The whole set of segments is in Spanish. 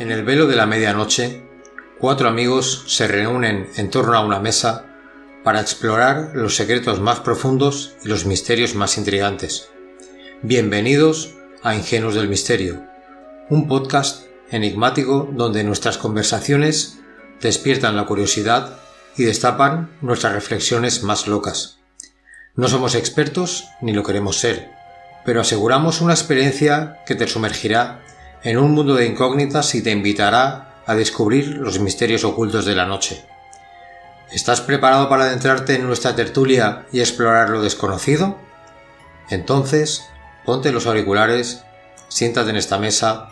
En el velo de la medianoche, 4 amigos se reúnen en torno a una mesa para explorar los secretos más profundos y los misterios más intrigantes. Bienvenidos a Ingenuos del Misterio, un podcast enigmático donde nuestras conversaciones despiertan la curiosidad y destapan nuestras reflexiones más locas. No somos expertos ni lo queremos ser, pero aseguramos una experiencia que te sumergirá en un mundo de incógnitas y te invitará a descubrir los misterios ocultos de la noche. ¿Estás preparado para adentrarte en nuestra tertulia y explorar lo desconocido? Entonces, ponte los auriculares, siéntate en esta mesa,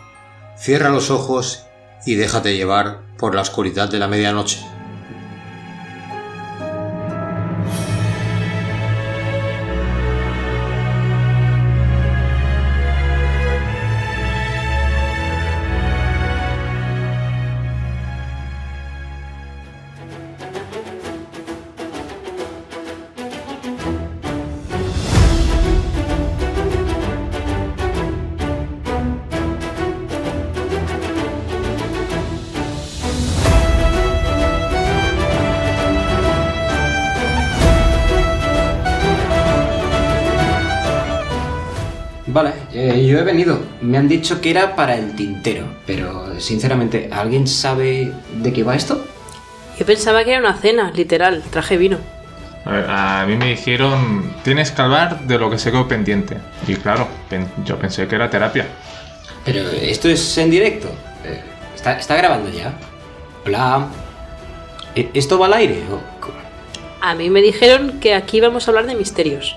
cierra los ojos y déjate llevar por la oscuridad de la medianoche. Vale, yo he venido. Me han dicho que era para el tintero, pero sinceramente, ¿alguien sabe de qué va esto? Yo pensaba que era una cena, literal, traje vino. A mí me dijeron, tienes que hablar de lo que se quedó pendiente. Y claro, yo pensé que era terapia. Pero esto es en directo. ¿Está grabando ya? Hola. ¿Esto va al aire? A mí me dijeron que aquí vamos a hablar de misterios.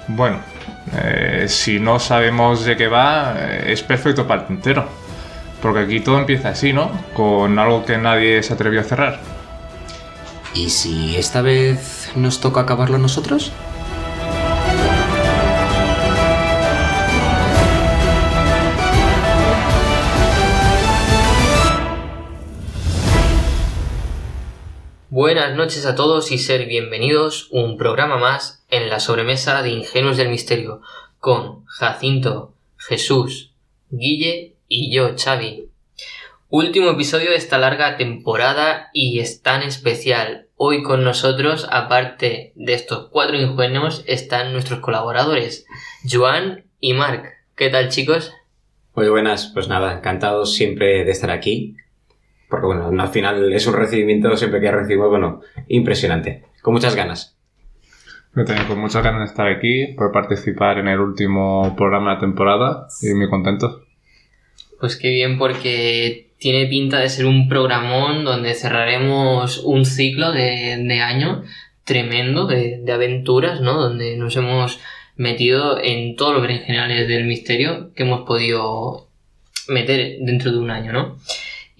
Bueno, si no sabemos de qué va, es perfecto para el tintero. Porque aquí todo empieza así, ¿no? Con algo que nadie se atrevió a cerrar. ¿Y si esta vez nos toca acabarlo nosotros? Buenas noches a todos y ser bienvenidos un programa más en la sobremesa de Ingenuos del Misterio con Jacinto, Jesús, Guille y yo, Xavi. Último episodio de esta larga temporada y es tan especial. Hoy con nosotros, aparte de estos 4 ingenuos, están nuestros colaboradores, Joan y Marc. ¿Qué tal, chicos? Muy buenas, pues nada, encantados siempre de estar aquí. Porque bueno, al final es un recibimiento siempre que recibimos, bueno, impresionante. Con muchas ganas. Yo también con muchas ganas de estar aquí, por participar en el último programa de la temporada y muy contento. Pues qué bien, porque tiene pinta de ser un programón donde cerraremos un ciclo de año tremendo de aventuras, ¿no? Donde nos hemos metido en todos los berenjenales del misterio que hemos podido meter dentro de un año, ¿no?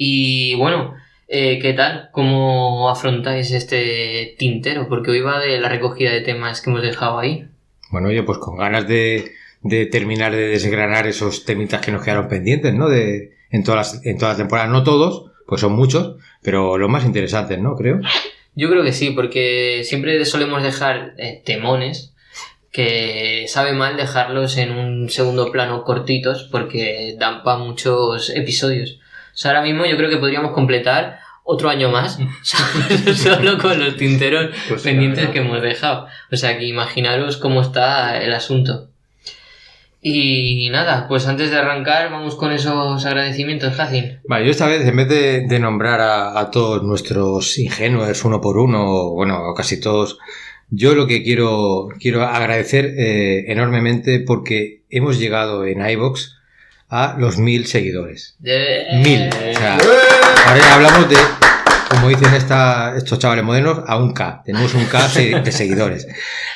Y bueno, ¿qué tal? ¿Cómo afrontáis este tintero? Porque hoy va de la recogida de temas que hemos dejado ahí. Bueno, oye, pues con ganas de terminar de desgranar esos temitas que nos quedaron pendientes, ¿no? En todas las temporadas, no todos, pues son muchos, pero los más interesantes, ¿no? Creo. Yo creo que sí, porque siempre solemos dejar temones que sabe mal dejarlos en un segundo plano cortitos porque dan para muchos episodios. O sea, ahora mismo yo creo que podríamos completar otro año más solo con los tinteros pues pendientes que hemos dejado. O sea, que imaginaros cómo está el asunto. Y nada, pues antes de arrancar vamos con esos agradecimientos, Jacin. Vale, yo esta vez en vez de nombrar a todos nuestros ingenuos uno por uno, bueno, casi todos, yo lo que quiero agradecer enormemente porque hemos llegado en iVoox a los 1000 seguidores. 1000. O sea, ahora hablamos de, como dicen estos chavales modernos, a un K. Tenemos un K de seguidores.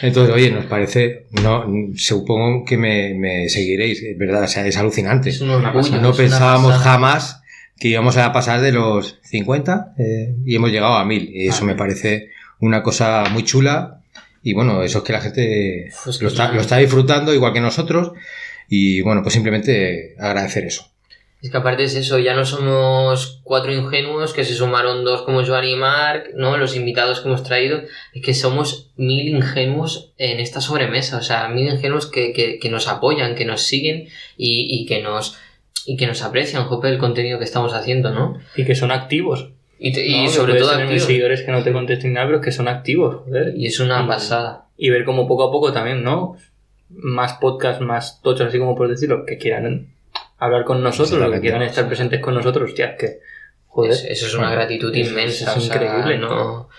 Entonces, oye, nos parece, no, supongo que me seguiréis, es verdad, o sea, es alucinante. Es un orgullo, no pensábamos jamás que íbamos a pasar de los 50 y hemos llegado a 1000. Y eso me parece una cosa muy chula. Y bueno, eso es que la gente pues lo está disfrutando igual que nosotros. Y bueno, pues simplemente agradecer eso. Es que aparte es eso, ya no somos 4 ingenuos que se sumaron 2 como Joan y Marc, ¿no? Los invitados que hemos traído, es que somos 1000 ingenuos en esta sobremesa, o sea, 1000 ingenuos que nos apoyan, que nos siguen y que nos y que nos aprecian, jope, el contenido que estamos haciendo, ¿no? Y que son activos. Y ¿no? sobre todo activos. Seguidores que no te contesten nada, pero que son activos, joder. Y es una pasada. Y ver cómo poco a poco también, ¿no? Más podcasts, más tochos, así como por decirlo, que quieran hablar con nosotros, que quieran estar presentes con nosotros, hostia, que... Joder. Eso es una gratitud inmensa. Es increíble. No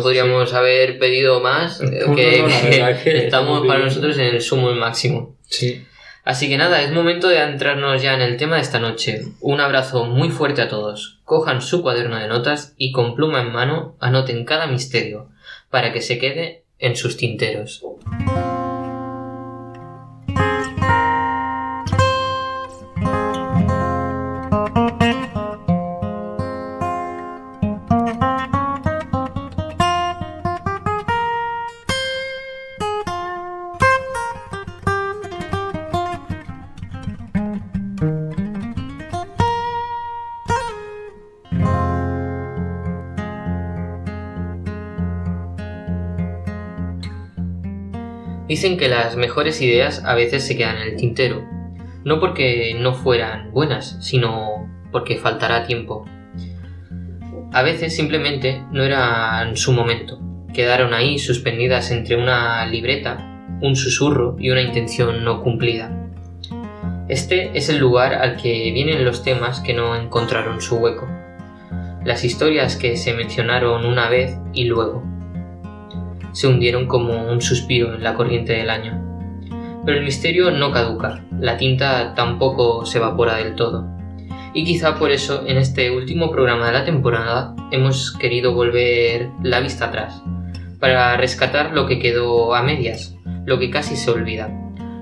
podríamos haber pedido más. Que estamos para nosotros en el sumo y máximo. Sí. Así que nada, es momento de adentrarnos ya en el tema de esta noche. Un abrazo muy fuerte a todos. Cojan su cuaderno de notas y con pluma en mano anoten cada misterio para que se quede en sus tinteros. Dicen que las mejores ideas a veces se quedan en el tintero, no porque no fueran buenas, sino porque faltará tiempo. A veces simplemente no eran su momento, quedaron ahí suspendidas entre una libreta, un susurro y una intención no cumplida. Este es el lugar al que vienen los temas que no encontraron su hueco, las historias que se mencionaron una vez y luego se hundieron como un suspiro en la corriente del año. Pero el misterio no caduca, la tinta tampoco se evapora del todo. Y quizá por eso en este último programa de la temporada hemos querido volver la vista atrás, para rescatar lo que quedó a medias, lo que casi se olvida,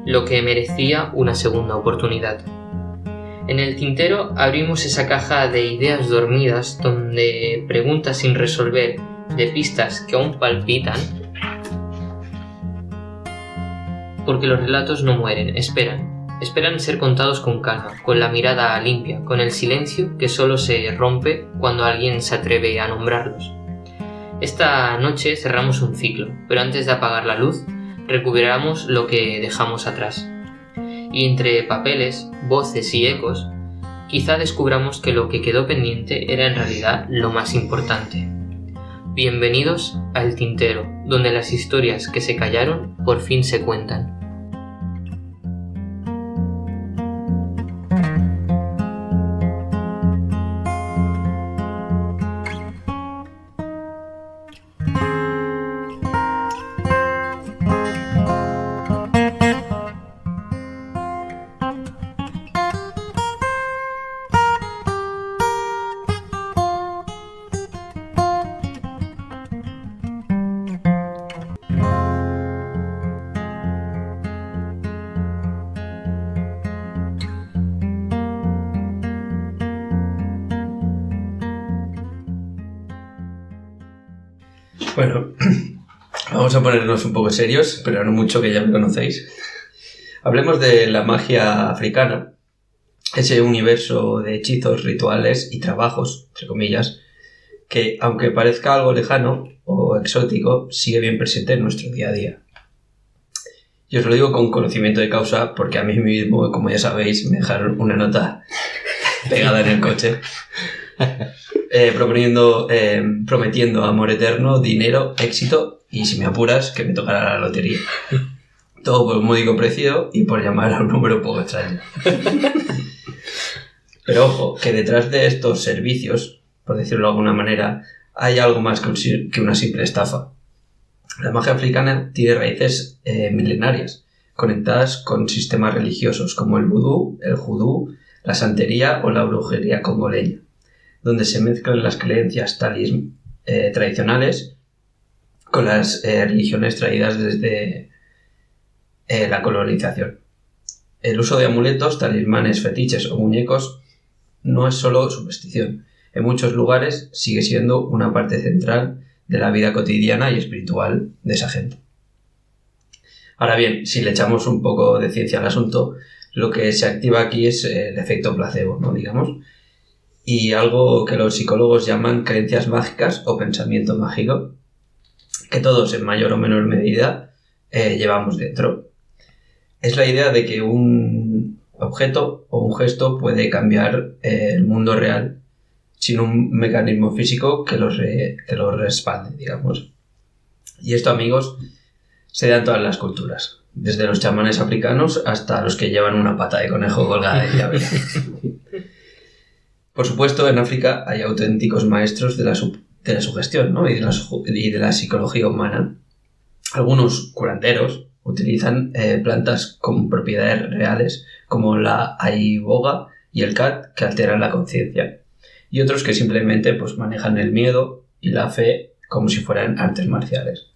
lo que merecía una segunda oportunidad. En el tintero abrimos esa caja de ideas dormidas donde preguntas sin resolver, de pistas que aún palpitan, porque los relatos no mueren, esperan ser contados con calma, con la mirada limpia, con el silencio que solo se rompe cuando alguien se atreve a nombrarlos. Esta noche cerramos un ciclo, pero antes de apagar la luz, recuperamos lo que dejamos atrás. Y entre papeles, voces y ecos, quizá descubramos que lo que quedó pendiente era en realidad lo más importante. Bienvenidos al Tintero, donde las historias que se callaron por fin se cuentan. Bueno, vamos a ponernos un poco serios, pero no mucho, que ya me conocéis. Hablemos de la magia africana, ese universo de hechizos, rituales y trabajos, entre comillas, que aunque parezca algo lejano o exótico, sigue bien presente en nuestro día a día. Y os lo digo con conocimiento de causa, porque a mí mismo, como ya sabéis, me dejaron una nota pegada en el coche. Prometiendo amor eterno, dinero, éxito y, si me apuras, que me tocará la lotería. Todo por un módico precio y por llamar a un número poco extraño. Pero ojo, que detrás de estos servicios, por decirlo de alguna manera, hay algo más que una simple estafa. La magia africana tiene raíces milenarias, conectadas con sistemas religiosos como el vudú, el judú, la santería o la brujería congoleña, donde se mezclan las creencias tradicionales con las religiones traídas desde la colonización. El uso de amuletos, talismanes, fetiches o muñecos no es solo superstición. En muchos lugares sigue siendo una parte central de la vida cotidiana y espiritual de esa gente. Ahora bien, si le echamos un poco de ciencia al asunto, lo que se activa aquí es el efecto placebo, ¿no? Digamos, y algo que los psicólogos llaman creencias mágicas o pensamiento mágico, que todos en mayor o menor medida llevamos dentro. Es la idea de que un objeto o un gesto puede cambiar el mundo real sin un mecanismo físico que lo respalde, digamos. Y esto, amigos, se da en todas las culturas, desde los chamanes africanos hasta los que llevan una pata de conejo colgada de llave. Por supuesto, en África hay auténticos maestros de la sugestión, ¿no? y de la psicología humana. Algunos curanderos utilizan plantas con propiedades reales como la aiboga y el cat que alteran la conciencia, y otros que simplemente pues, manejan el miedo y la fe como si fueran artes marciales.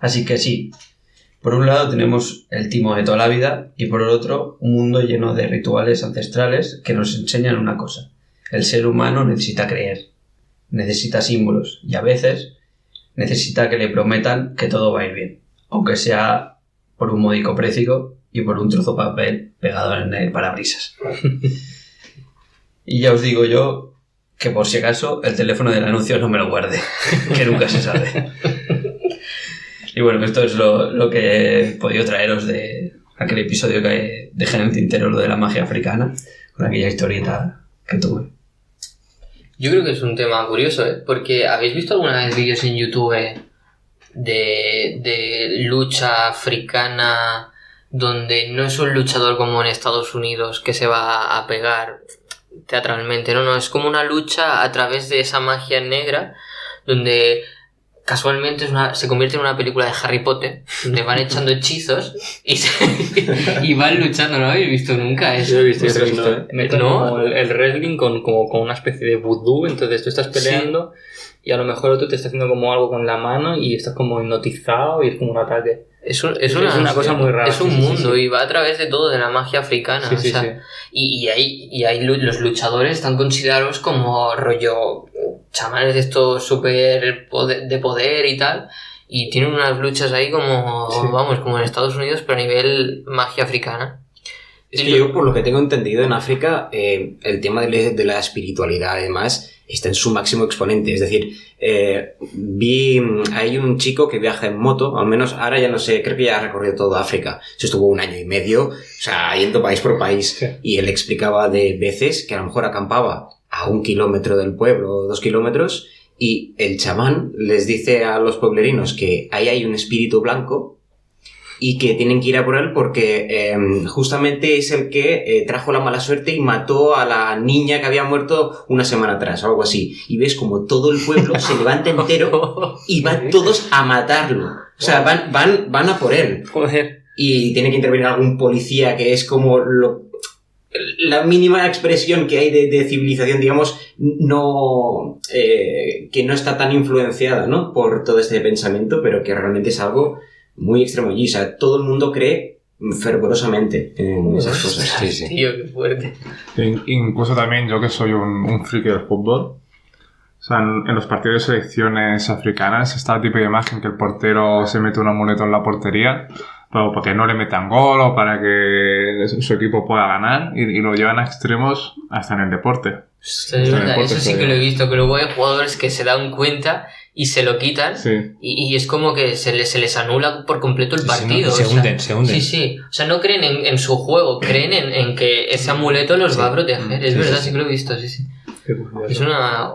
Así que sí, por un lado tenemos el timo de toda la vida y por el otro un mundo lleno de rituales ancestrales que nos enseñan una cosa: el ser humano necesita creer, necesita símbolos y a veces necesita que le prometan que todo va a ir bien, aunque sea por un módico precio y por un trozo de papel pegado en el parabrisas. Y ya os digo yo que por si acaso el teléfono del anuncio no me lo guarde, que nunca se sabe. Y bueno, esto es lo que he podido traeros de aquel episodio que dejé en el tintero, lo de la magia africana, con aquella historieta que tuve. Yo creo que es un tema curioso, porque ¿habéis visto alguna vez vídeos en YouTube de lucha africana donde no es un luchador como en Estados Unidos que se va a pegar teatralmente? No, es como una lucha a través de esa magia negra donde casualmente se convierte en una película de Harry Potter donde van echando hechizos y van luchando. ¿No habéis visto nunca eso? Yo he visto. Meten ¿No? como el wrestling con una especie de vudú, entonces tú estás peleando y a lo mejor otro te está haciendo como algo con la mano y estás como hipnotizado y es como un ataque. Es una cosa muy rara. Es un mundo y va a través de todo, de la magia africana. Sí. Y hay los luchadores están considerados como rollo chamanes de estos súper de poder y tal. Y tienen unas luchas ahí como, vamos, como en Estados Unidos, pero a nivel magia africana. Es que yo, por lo que tengo entendido, en África el tema de la espiritualidad, además, está en su máximo exponente. Es decir, hay un chico que viaja en moto, al menos ahora ya no sé, creo que ya ha recorrido toda África. Se estuvo 1 año y medio, o sea, yendo país por país. Sí. Y él explicaba de veces que a lo mejor acampaba a 1 kilómetro del pueblo, o 2 kilómetros, y el chamán les dice a los pueblerinos que ahí hay un espíritu blanco y que tienen que ir a por él porque justamente es el que trajo la mala suerte y mató a la niña que había muerto 1 semana atrás o algo así. Y ves como todo el pueblo se levanta entero y van todos a matarlo. O sea, van a por él. Joder. Y tiene que intervenir algún policía que es como la mínima expresión que hay de civilización, digamos, que no está tan influenciada, ¿no?, por todo este pensamiento, pero que realmente es algo muy extremo allí. O sea, todo el mundo cree fervorosamente en esas cosas. Sí. Tío, qué fuerte. Incluso también yo, que soy un friki del fútbol, o sea, en los partidos de selecciones africanas está la típica imagen que el portero se mete un amuleto en la portería para que no le metan gol o para que su equipo pueda ganar, y lo llevan a extremos hasta en el deporte. Sí, eso sí que lo he visto, que luego hay jugadores que se dan cuenta y se lo quitan, y es como que se les anula por completo el partido. Se hunden. Sí. O sea, no creen en su juego, creen en que ese amuleto los va a proteger. Es verdad, sí que lo he visto, sí. Es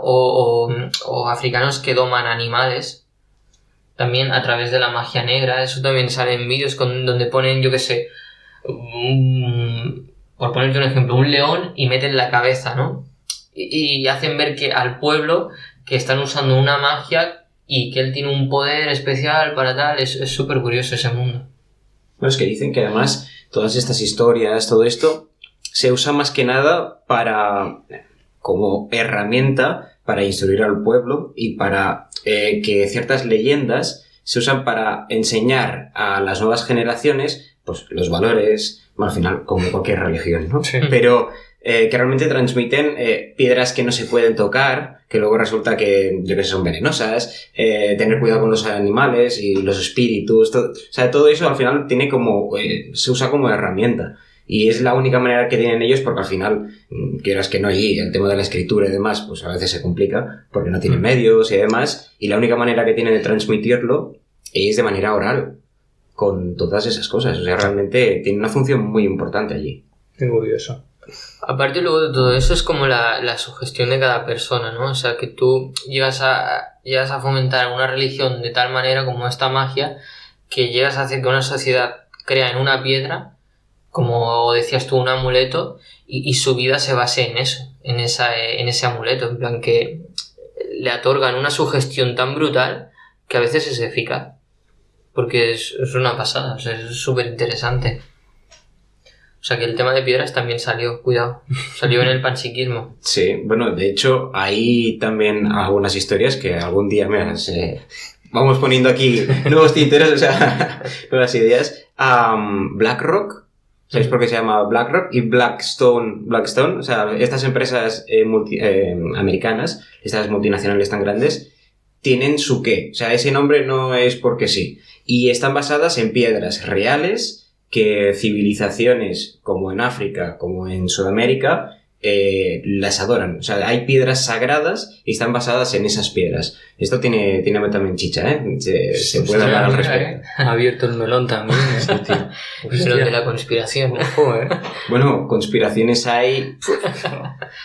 o africanos que doman animales también a través de la magia negra. Eso también sale en vídeos donde ponen, yo qué sé, por ponerte un ejemplo, un león y meten la cabeza, ¿no? Y hacen ver que al pueblo que están usando una magia y que él tiene un poder especial para tal. Es súper curioso ese mundo. Bueno, es que dicen que además todas estas historias, todo esto, se usa más que nada como herramienta para instruir al pueblo y para que ciertas leyendas se usan para enseñar a las nuevas generaciones pues los valores, bueno, al final como cualquier religión, ¿no? Sí. Pero que realmente transmiten piedras que no se pueden tocar, que luego resulta que, yo que sé, son venenosas, tener cuidado con los animales y los espíritus, todo, o sea, todo eso al final tiene como se usa como herramienta. Y es la única manera que tienen ellos, porque al final, quieras que no, y el tema de la escritura y demás, pues a veces se complica, porque no tienen medios y demás, y la única manera que tienen de transmitirlo es de manera oral, con todas esas cosas. O sea, realmente tiene una función muy importante allí. Qué curioso. Aparte luego de todo eso es como la sugestión de cada persona, ¿no? O sea, que tú llegas a fomentar una religión de tal manera como esta magia que llegas a hacer que una sociedad crea en una piedra, como decías tú, un amuleto, y su vida se base en eso, en ese amuleto, en plan que le otorgan una sugestión tan brutal que a veces es eficaz, porque es una pasada, o sea, es súper interesante. O sea que el tema de piedras también salió, cuidado, salió en el panpsiquismo. Sí, bueno, de hecho hay también algunas historias que algún día vamos poniendo aquí nuevos tinteros, o sea, nuevas ideas. BlackRock, ¿sabéis por qué se llama BlackRock? Y Blackstone, o sea, estas empresas americanas, estas multinacionales tan grandes, tienen su qué. O sea, ese nombre no es porque sí. Y están basadas en piedras reales que civilizaciones como en África, como en Sudamérica, las adoran. O sea, hay piedras sagradas y están basadas en esas piedras. Esto tiene también chicha, ¿eh? Se puede hablar al respecto. Ha abierto el melón también, ¿eh? Sí, tío. Melón de la conspiración. Ojo, ¿eh? Bueno, conspiraciones hay.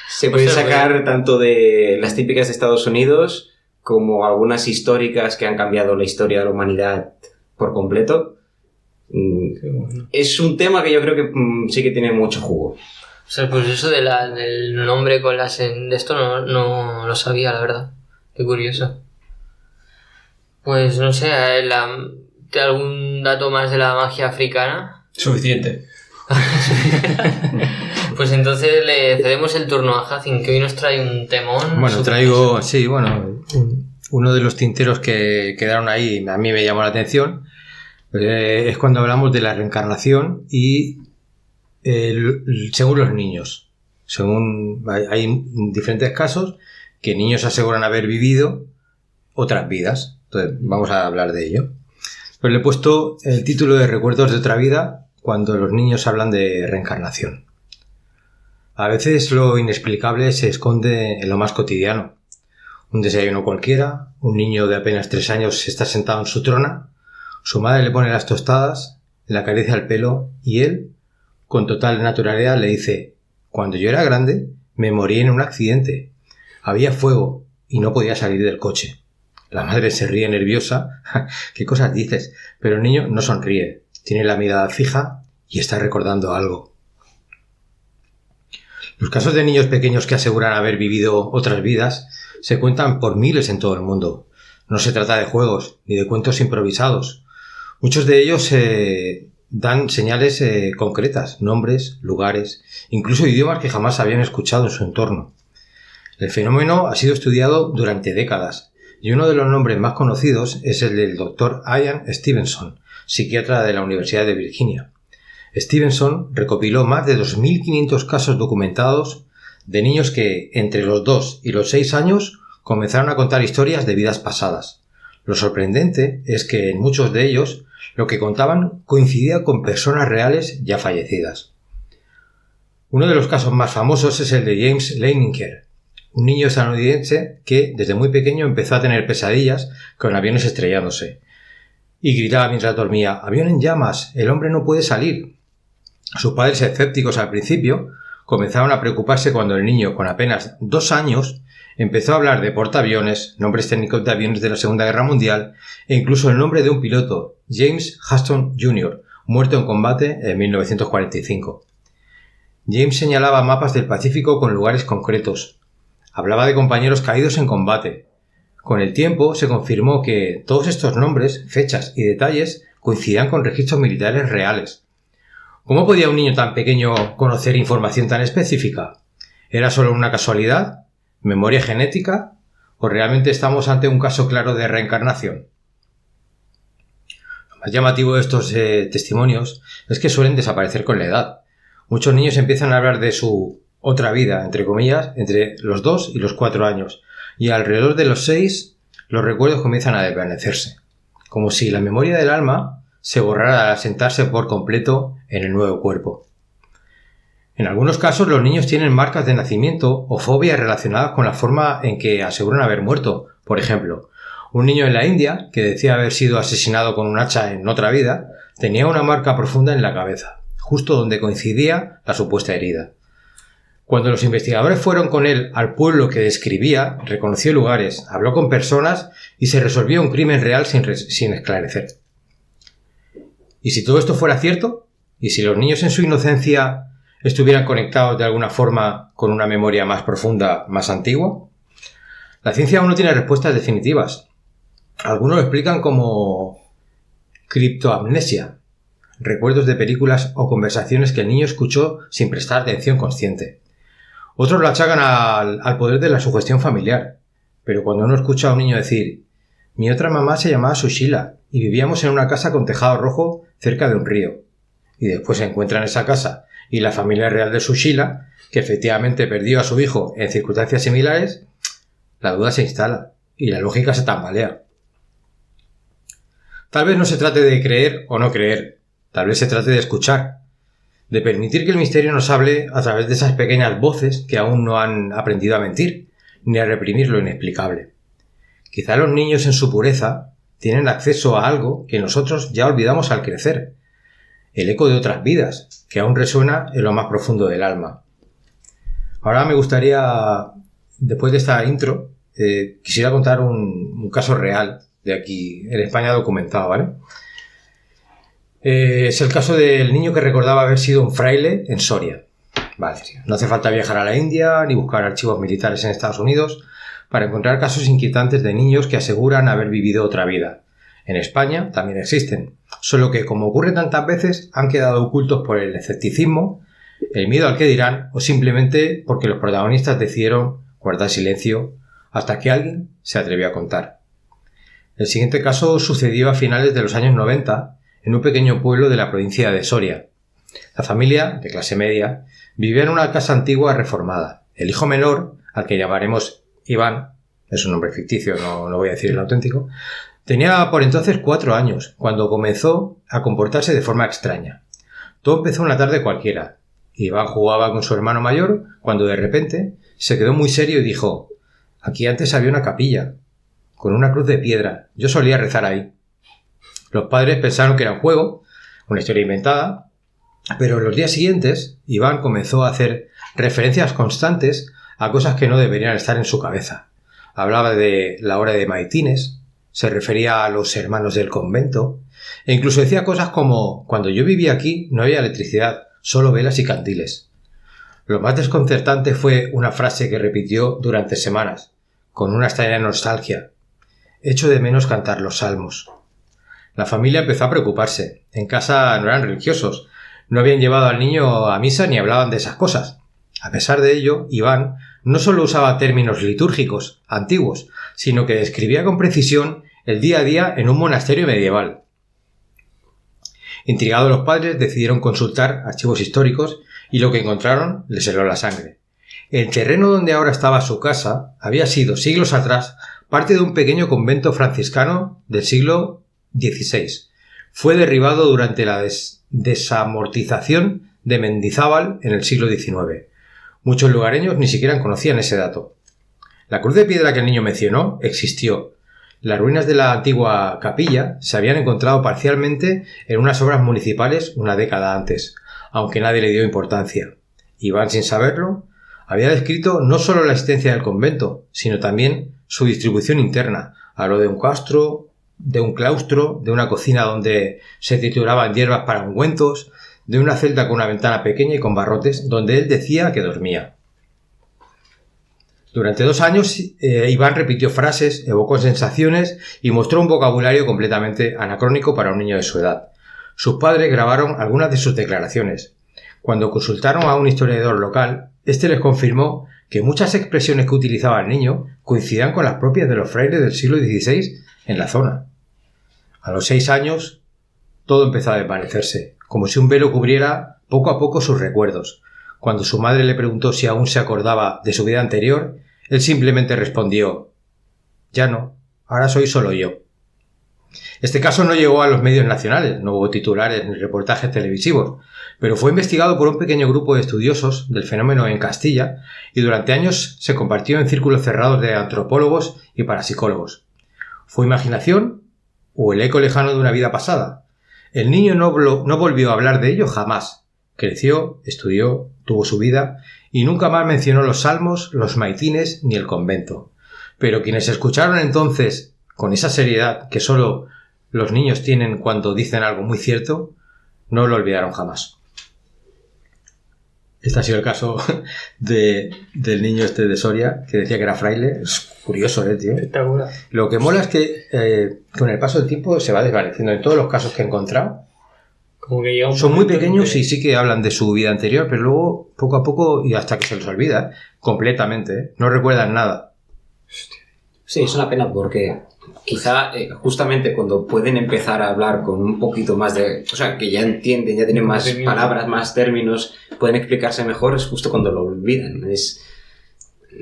Se puede sacar tanto de las típicas de Estados Unidos como algunas históricas que han cambiado la historia de la humanidad por completo. Bueno. Es un tema que yo creo que sí que tiene mucho jugo. O sea, pues eso del nombre con las de esto no lo sabía, la verdad. Qué curioso. Pues no sé, ¿algún dato más de la magia africana? Suficiente. Pues entonces le cedemos el turno a Hacin, que hoy nos trae un temón. Bueno, traigo, sí, bueno, uno de los tinteros que quedaron ahí, a mí me llamó la atención, es cuando hablamos de la reencarnación y según los niños. Hay diferentes casos que niños aseguran haber vivido otras vidas. Entonces, vamos a hablar de ello. Pues le he puesto el título de Recuerdos de otra vida cuando los niños hablan de reencarnación. A veces lo inexplicable se esconde en lo más cotidiano. Un desayuno cualquiera, un niño de apenas 3 años está sentado en su trona, su madre le pone las tostadas, le acaricia el pelo y él, con total naturalidad, le dice: cuando yo era grande, me morí en un accidente. Había fuego y no podía salir del coche. La madre se ríe nerviosa. ¿Qué cosas dices? Pero el niño no sonríe. Tiene la mirada fija y está recordando algo. Los casos de niños pequeños que aseguran haber vivido otras vidas se cuentan por miles en todo el mundo. No se trata de juegos ni de cuentos improvisados. Muchos de ellos dan señales concretas, nombres, lugares, incluso idiomas que jamás habían escuchado en su entorno. El fenómeno ha sido estudiado durante décadas y uno de los nombres más conocidos es el del Dr. Ian Stevenson, psiquiatra de la Universidad de Virginia. Stevenson recopiló más de 2.500 casos documentados de niños que, entre los 2 y los 6 años, comenzaron a contar historias de vidas pasadas. Lo sorprendente es que en muchos de ellos lo que contaban coincidía con personas reales ya fallecidas. Uno de los casos más famosos es el de James Leininger, un niño estadounidense que desde muy pequeño empezó a tener pesadillas con aviones estrellándose y gritaba mientras dormía: «¡Avión en llamas! ¡El hombre no puede salir!». Sus padres, escépticos al principio, comenzaron a preocuparse cuando el niño, con apenas 2 años, empezó a hablar de portaaviones, nombres técnicos de aviones de la Segunda Guerra Mundial e incluso el nombre de un piloto, James Huston Jr., muerto en combate en 1945. James señalaba mapas del Pacífico con lugares concretos. Hablaba de compañeros caídos en combate. Con el tiempo se confirmó que todos estos nombres, fechas y detalles coincidían con registros militares reales. ¿Cómo podía un niño tan pequeño conocer información tan específica? ¿Era solo una casualidad? ¿Memoria genética? ¿O realmente estamos ante un caso claro de reencarnación? Lo más llamativo de estos testimonios es que suelen desaparecer con la edad. Muchos niños empiezan a hablar de su otra vida, entre comillas, entre los 2 y los 4 años, y alrededor de los 6 los recuerdos comienzan a desvanecerse, como si la memoria del alma se borrara al asentarse por completo en el nuevo cuerpo. En algunos casos los niños tienen marcas de nacimiento o fobias relacionadas con la forma en que aseguran haber muerto. Por ejemplo, un niño en la India que decía haber sido asesinado con un hacha en otra vida tenía una marca profunda en la cabeza, justo donde coincidía la supuesta herida. Cuando los investigadores fueron con él al pueblo que describía, reconoció lugares, habló con personas y se resolvió un crimen real sin esclarecer. ¿Y si todo esto fuera cierto? ¿Y si los niños en su inocencia estuvieran conectados de alguna forma con una memoria más profunda, más antigua? La ciencia aún no tiene respuestas definitivas. Algunos lo explican como criptoamnesia, recuerdos de películas o conversaciones que el niño escuchó sin prestar atención consciente. Otros lo achacan al poder de la sugestión familiar, pero cuando uno escucha a un niño decir «Mi otra mamá se llamaba Sushila y vivíamos en una casa con tejado rojo cerca de un río», y después se encuentra en esa casa y la familia real de Sushila, que efectivamente perdió a su hijo en circunstancias similares, la duda se instala y la lógica se tambalea. Tal vez no se trate de creer o no creer, tal vez se trate de escuchar, de permitir que el misterio nos hable a través de esas pequeñas voces que aún no han aprendido a mentir, ni a reprimir lo inexplicable. Quizá los niños en su pureza tienen acceso a algo que nosotros ya olvidamos al crecer, el eco de otras vidas, que aún resuena en lo más profundo del alma. Ahora me gustaría, después de esta intro, quisiera contar un caso real de aquí, en España documentado, ¿vale? Es el caso del niño que recordaba haber sido un fraile en Soria. Vale, no hace falta viajar a la India ni buscar archivos militares en Estados Unidos para encontrar casos inquietantes de niños que aseguran haber vivido otra vida. En España también existen, solo que, como ocurre tantas veces, han quedado ocultos por el escepticismo, el miedo al que dirán o simplemente porque los protagonistas decidieron guardar silencio hasta que alguien se atrevió a contar. El siguiente caso sucedió a finales de los años 90 en un pequeño pueblo de la provincia de Soria. La familia, de clase media, vivía en una casa antigua reformada. El hijo menor, al que llamaremos Iván, es un nombre ficticio, no voy a decir el auténtico, tenía por entonces 4 años, cuando comenzó a comportarse de forma extraña. Todo empezó una tarde cualquiera. Iván jugaba con su hermano mayor, cuando de repente se quedó muy serio y dijo: «Aquí antes había una capilla, con una cruz de piedra. Yo solía rezar ahí». Los padres pensaron que era un juego, una historia inventada, pero en los días siguientes Iván comenzó a hacer referencias constantes a cosas que no deberían estar en su cabeza. Hablaba de la hora de maitines, se refería a los hermanos del convento, e incluso decía cosas como: «Cuando yo vivía aquí no había electricidad, solo velas y candiles». Lo más desconcertante fue una frase que repitió durante semanas, con una extraña nostalgia: «Echo de menos cantar los salmos». La familia empezó a preocuparse. En casa no eran religiosos, no habían llevado al niño a misa ni hablaban de esas cosas. A pesar de ello, Iván no solo usaba términos litúrgicos antiguos, sino que describía con precisión el día a día en un monasterio medieval. Intrigados los padres decidieron consultar archivos históricos y lo que encontraron les heló la sangre. El terreno donde ahora estaba su casa había sido, siglos atrás, parte de un pequeño convento franciscano del siglo XVI. Fue derribado durante la desamortización de Mendizábal en el siglo XIX. Muchos lugareños ni siquiera conocían ese dato. La cruz de piedra que el niño mencionó existió. Las ruinas de la antigua capilla se habían encontrado parcialmente en unas obras municipales una década antes, aunque nadie le dio importancia. Iván, sin saberlo, había descrito no solo la existencia del convento, sino también su distribución interna. Habló de un claustro, de una cocina donde se trituraban hierbas para ungüentos, de una celda con una ventana pequeña y con barrotes donde él decía que dormía. Durante 2 años, Iván repitió frases, evocó sensaciones y mostró un vocabulario completamente anacrónico para un niño de su edad. Sus padres grabaron algunas de sus declaraciones. Cuando consultaron a un historiador local, este les confirmó que muchas expresiones que utilizaba el niño coincidían con las propias de los frailes del siglo XVI en la zona. A los 6 años, todo empezó a desvanecerse, como si un velo cubriera poco a poco sus recuerdos. Cuando su madre le preguntó si aún se acordaba de su vida anterior, él simplemente respondió: «Ya no, ahora soy solo yo». Este caso no llegó a los medios nacionales, no hubo titulares ni reportajes televisivos, pero fue investigado por un pequeño grupo de estudiosos del fenómeno en Castilla y durante años se compartió en círculos cerrados de antropólogos y parapsicólogos. ¿Fue imaginación o el eco lejano de una vida pasada? El niño no volvió a hablar de ello jamás. Creció, estudió, tuvo su vida y nunca más mencionó los salmos, los maitines ni el convento. Pero quienes escucharon entonces, con esa seriedad que solo los niños tienen cuando dicen algo muy cierto, no lo olvidaron jamás. Este ha sido el caso del niño este de Soria, que decía que era fraile. Es curioso, tío. Espectacular. Lo que mola es que con el paso del tiempo se va desvaneciendo. En todos los casos que he encontrado, Como que llega un son muy momento en pequeños que- y sí que hablan de su vida anterior, pero luego, poco a poco, y hasta que se les olvida, completamente, no recuerdan nada. Sí, es una pena porque quizá justamente cuando pueden empezar a hablar con un poquito más de... O sea, que ya entienden, ya tienen más Términos. palabras, más términos, pueden explicarse mejor, es justo cuando lo olvidan. Es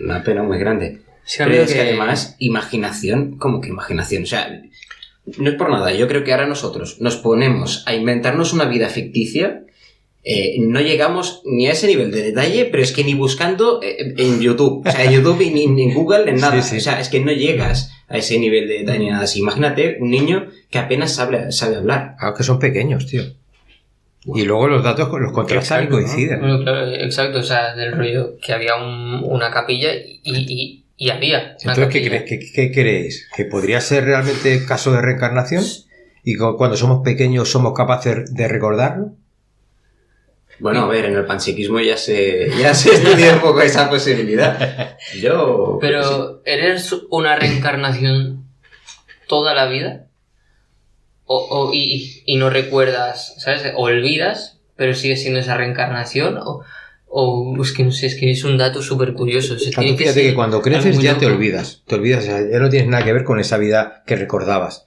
una pena muy grande. Sí, a Pero mí es que además, imaginación, ¿cómo que imaginación? O sea, no es por nada, yo creo que ahora nosotros nos ponemos a inventarnos una vida ficticia, no llegamos ni a ese nivel de detalle, pero es que ni buscando en YouTube, o sea, en YouTube ni en Google, en nada, Sí, sí. o sea, es que no llegas a ese nivel de detalle ni nada así. Imagínate un niño que apenas sabe hablar. Claro que son pequeños, tío. Y luego los datos los contrastan y Exacto, ¿no? coinciden. Bueno, claro, exacto, o sea, del rollo que había una capilla y había una Entonces, capilla. ¿qué creéis? ¿Que podría ser realmente caso de reencarnación? ¿Y cuando somos pequeños somos capaces de recordarlo? Bueno, a ver, en el panpsiquismo ya se estudia un poco esa posibilidad. Yo... Pero, ¿eres una reencarnación toda la vida? Y no recuerdas, ¿sabes? O olvidas, pero sigue siendo esa reencarnación. O es que no sé, es que es un dato súper curioso. O sea, Claro, tiene tú fíjate ser que cuando algo creces muy ya te loco. olvidas. Te olvidas, o sea, ya no tienes nada que ver con esa vida que recordabas.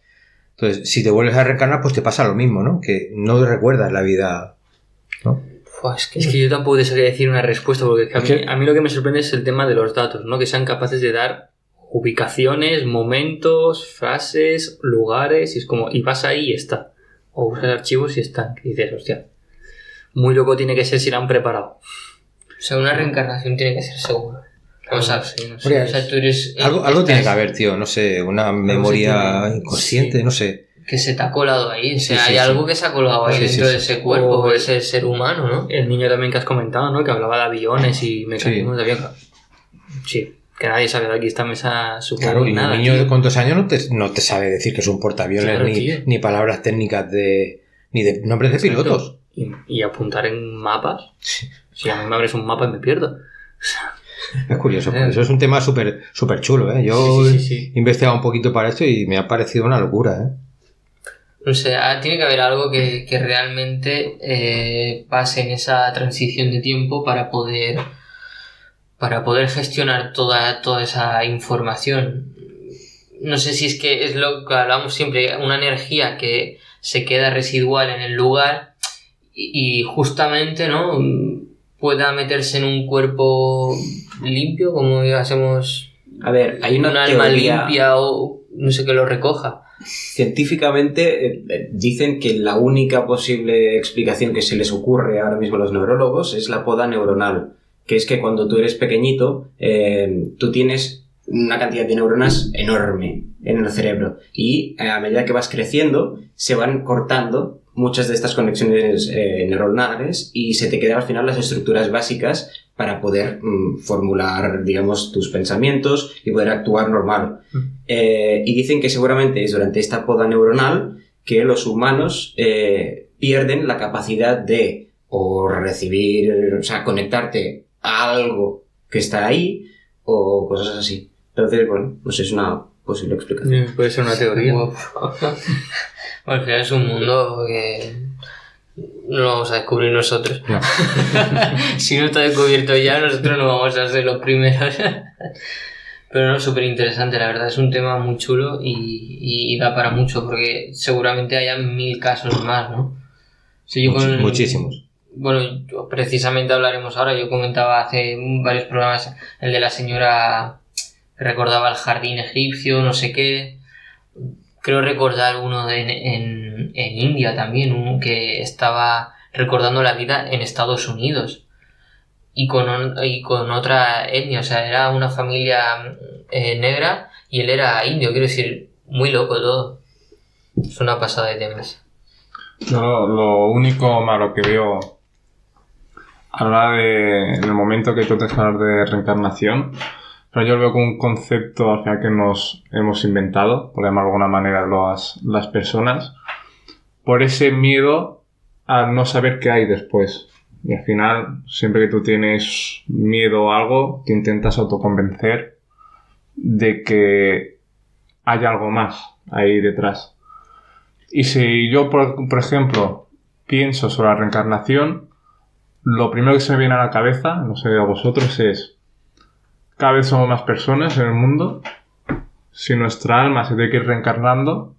Entonces, si te vuelves a reencarnar, pues te pasa lo mismo, ¿no? Que no recuerdas la vida, ¿no? Fua, Es que yo tampoco te sabría decir una respuesta, porque Es que- a mí lo que me sorprende es el tema de los datos, ¿no? Que sean capaces de dar ubicaciones, momentos, frases, lugares, y es como, y vas ahí y está. O buscas archivos y están. Y dices, hostia, muy loco tiene que ser si lo han preparado. O sea, una reencarnación tiene que ser seguro. O sea, sí, no sé. Hombre, o sea, tú eres... Algo tiene que estás- haber, tío. No sé, una memoria tiene- inconsciente, sí. no sé. que se te ha colado ahí. O sea, Sí, sí, hay sí. algo que se ha colado ahí Sí, dentro sí, de sí. ese cuerpo, O- o ese ser humano, ¿no? El niño también que has comentado, ¿no? Que hablaba de aviones y mecanismos de avión. Sí, que nadie sabe de aquí esta mesa supongo Claro, ni y un nada. niño tío. con 2 años no te sabe decir que es un portaaviones, Claro, ni, tío. ni palabras técnicas ni de nombres de Exacto. pilotos. Y apuntar en mapas. Si a mí me abres un mapa y me pierdo. Es curioso, por eso es un tema súper chulo, ¿eh? Yo Sí. he investigado un poquito para esto y me ha parecido una locura, ¿eh? O sea, tiene que haber algo que realmente pase en esa transición de tiempo para poder gestionar toda esa información. No sé si es que es lo que hablamos siempre, una energía que se queda residual en el lugar y justamente, ¿no?, pueda meterse en un cuerpo limpio, como digásemos A ver, hay un una alma teoría... limpia o no sé, que lo recoja. Científicamente dicen que la única posible explicación que se les ocurre ahora mismo a los neurólogos es la poda neuronal, que es que cuando tú eres pequeñito tú tienes una cantidad de neuronas enorme en el cerebro y a medida que vas creciendo se van cortando muchas de estas conexiones neuronales y se te quedan al final las estructuras básicas para poder formular, digamos, tus pensamientos y poder actuar normal. Y dicen que seguramente es durante esta poda neuronal que los humanos pierden la capacidad de o recibir, o sea, conectarte a algo que está ahí o cosas así. Entonces, bueno, no sé, es una posible explicación. Puede ser una teoría. Al final es un mundo que no lo vamos a descubrir nosotros. No. Si no está descubierto ya, nosotros no vamos a ser los primeros. Pero no, súper interesante, la verdad. Es un tema muy chulo y da para mucho, porque seguramente haya 1000 casos más, ¿no? Sí, yo Muchísimos. Bueno, precisamente hablaremos ahora. Yo comentaba hace varios programas el de la señora que recordaba el jardín egipcio, no sé qué. Creo recordar uno en India también, uno que estaba recordando la vida en Estados Unidos y con otra etnia, o sea, era una familia negra y él era indio, quiero decir, muy loco todo. Es una pasada de temas. Yo lo único malo que veo a la hora en el momento que tú te hablar de reencarnación, pero yo lo veo como un concepto al final que nos hemos inventado, por llamar de alguna manera las personas, por ese miedo a no saber qué hay después. Y al final, siempre que tú tienes miedo a algo, te intentas autoconvencer de que hay algo más ahí detrás. Y si yo, por ejemplo, pienso sobre la reencarnación, lo primero que se me viene a la cabeza, no sé a vosotros, es cada vez somos más personas en el mundo. Si nuestra alma se tiene que ir reencarnando,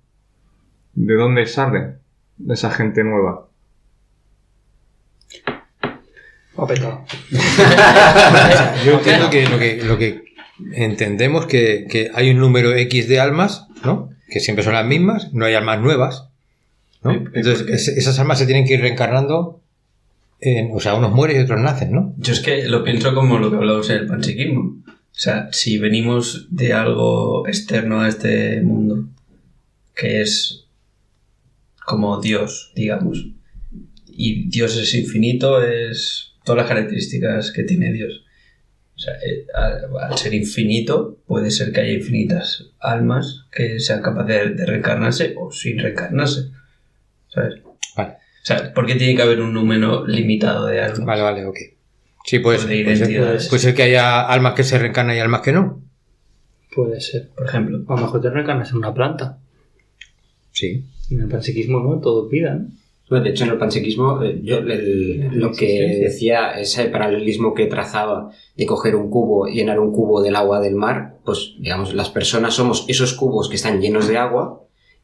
¿de dónde sale esa gente nueva? Yo entiendo que lo que entendemos que hay un número X de almas, ¿no? Que siempre son las mismas, no hay almas nuevas, ¿no? Entonces esas almas se tienen que ir reencarnando, o sea, unos mueren y otros nacen, ¿no? Yo es que lo pienso como lo que hablamos en el panpsiquismo. O sea, si venimos de algo externo a este mundo, que es como Dios, digamos, y Dios es infinito, es todas las características que tiene Dios. O sea, al ser infinito, puede ser que haya infinitas almas que sean capaces de reencarnarse o sin reencarnarse, ¿sabes? Vale. O sea, ¿por qué tiene que haber un número limitado de almas? Vale, ok. Sí, pues De identidades. puede ser que haya almas que se reencarnan y almas que no. Puede ser. Por ejemplo. A lo mejor te reencarnas en una planta. Sí. En el panpsiquismo no, todo vida, ¿no? Bueno, de hecho, en el panpsiquismo, lo que decía, ese paralelismo que trazaba de coger un cubo y llenar un cubo del agua del mar, pues, digamos, las personas somos esos cubos que están llenos de agua,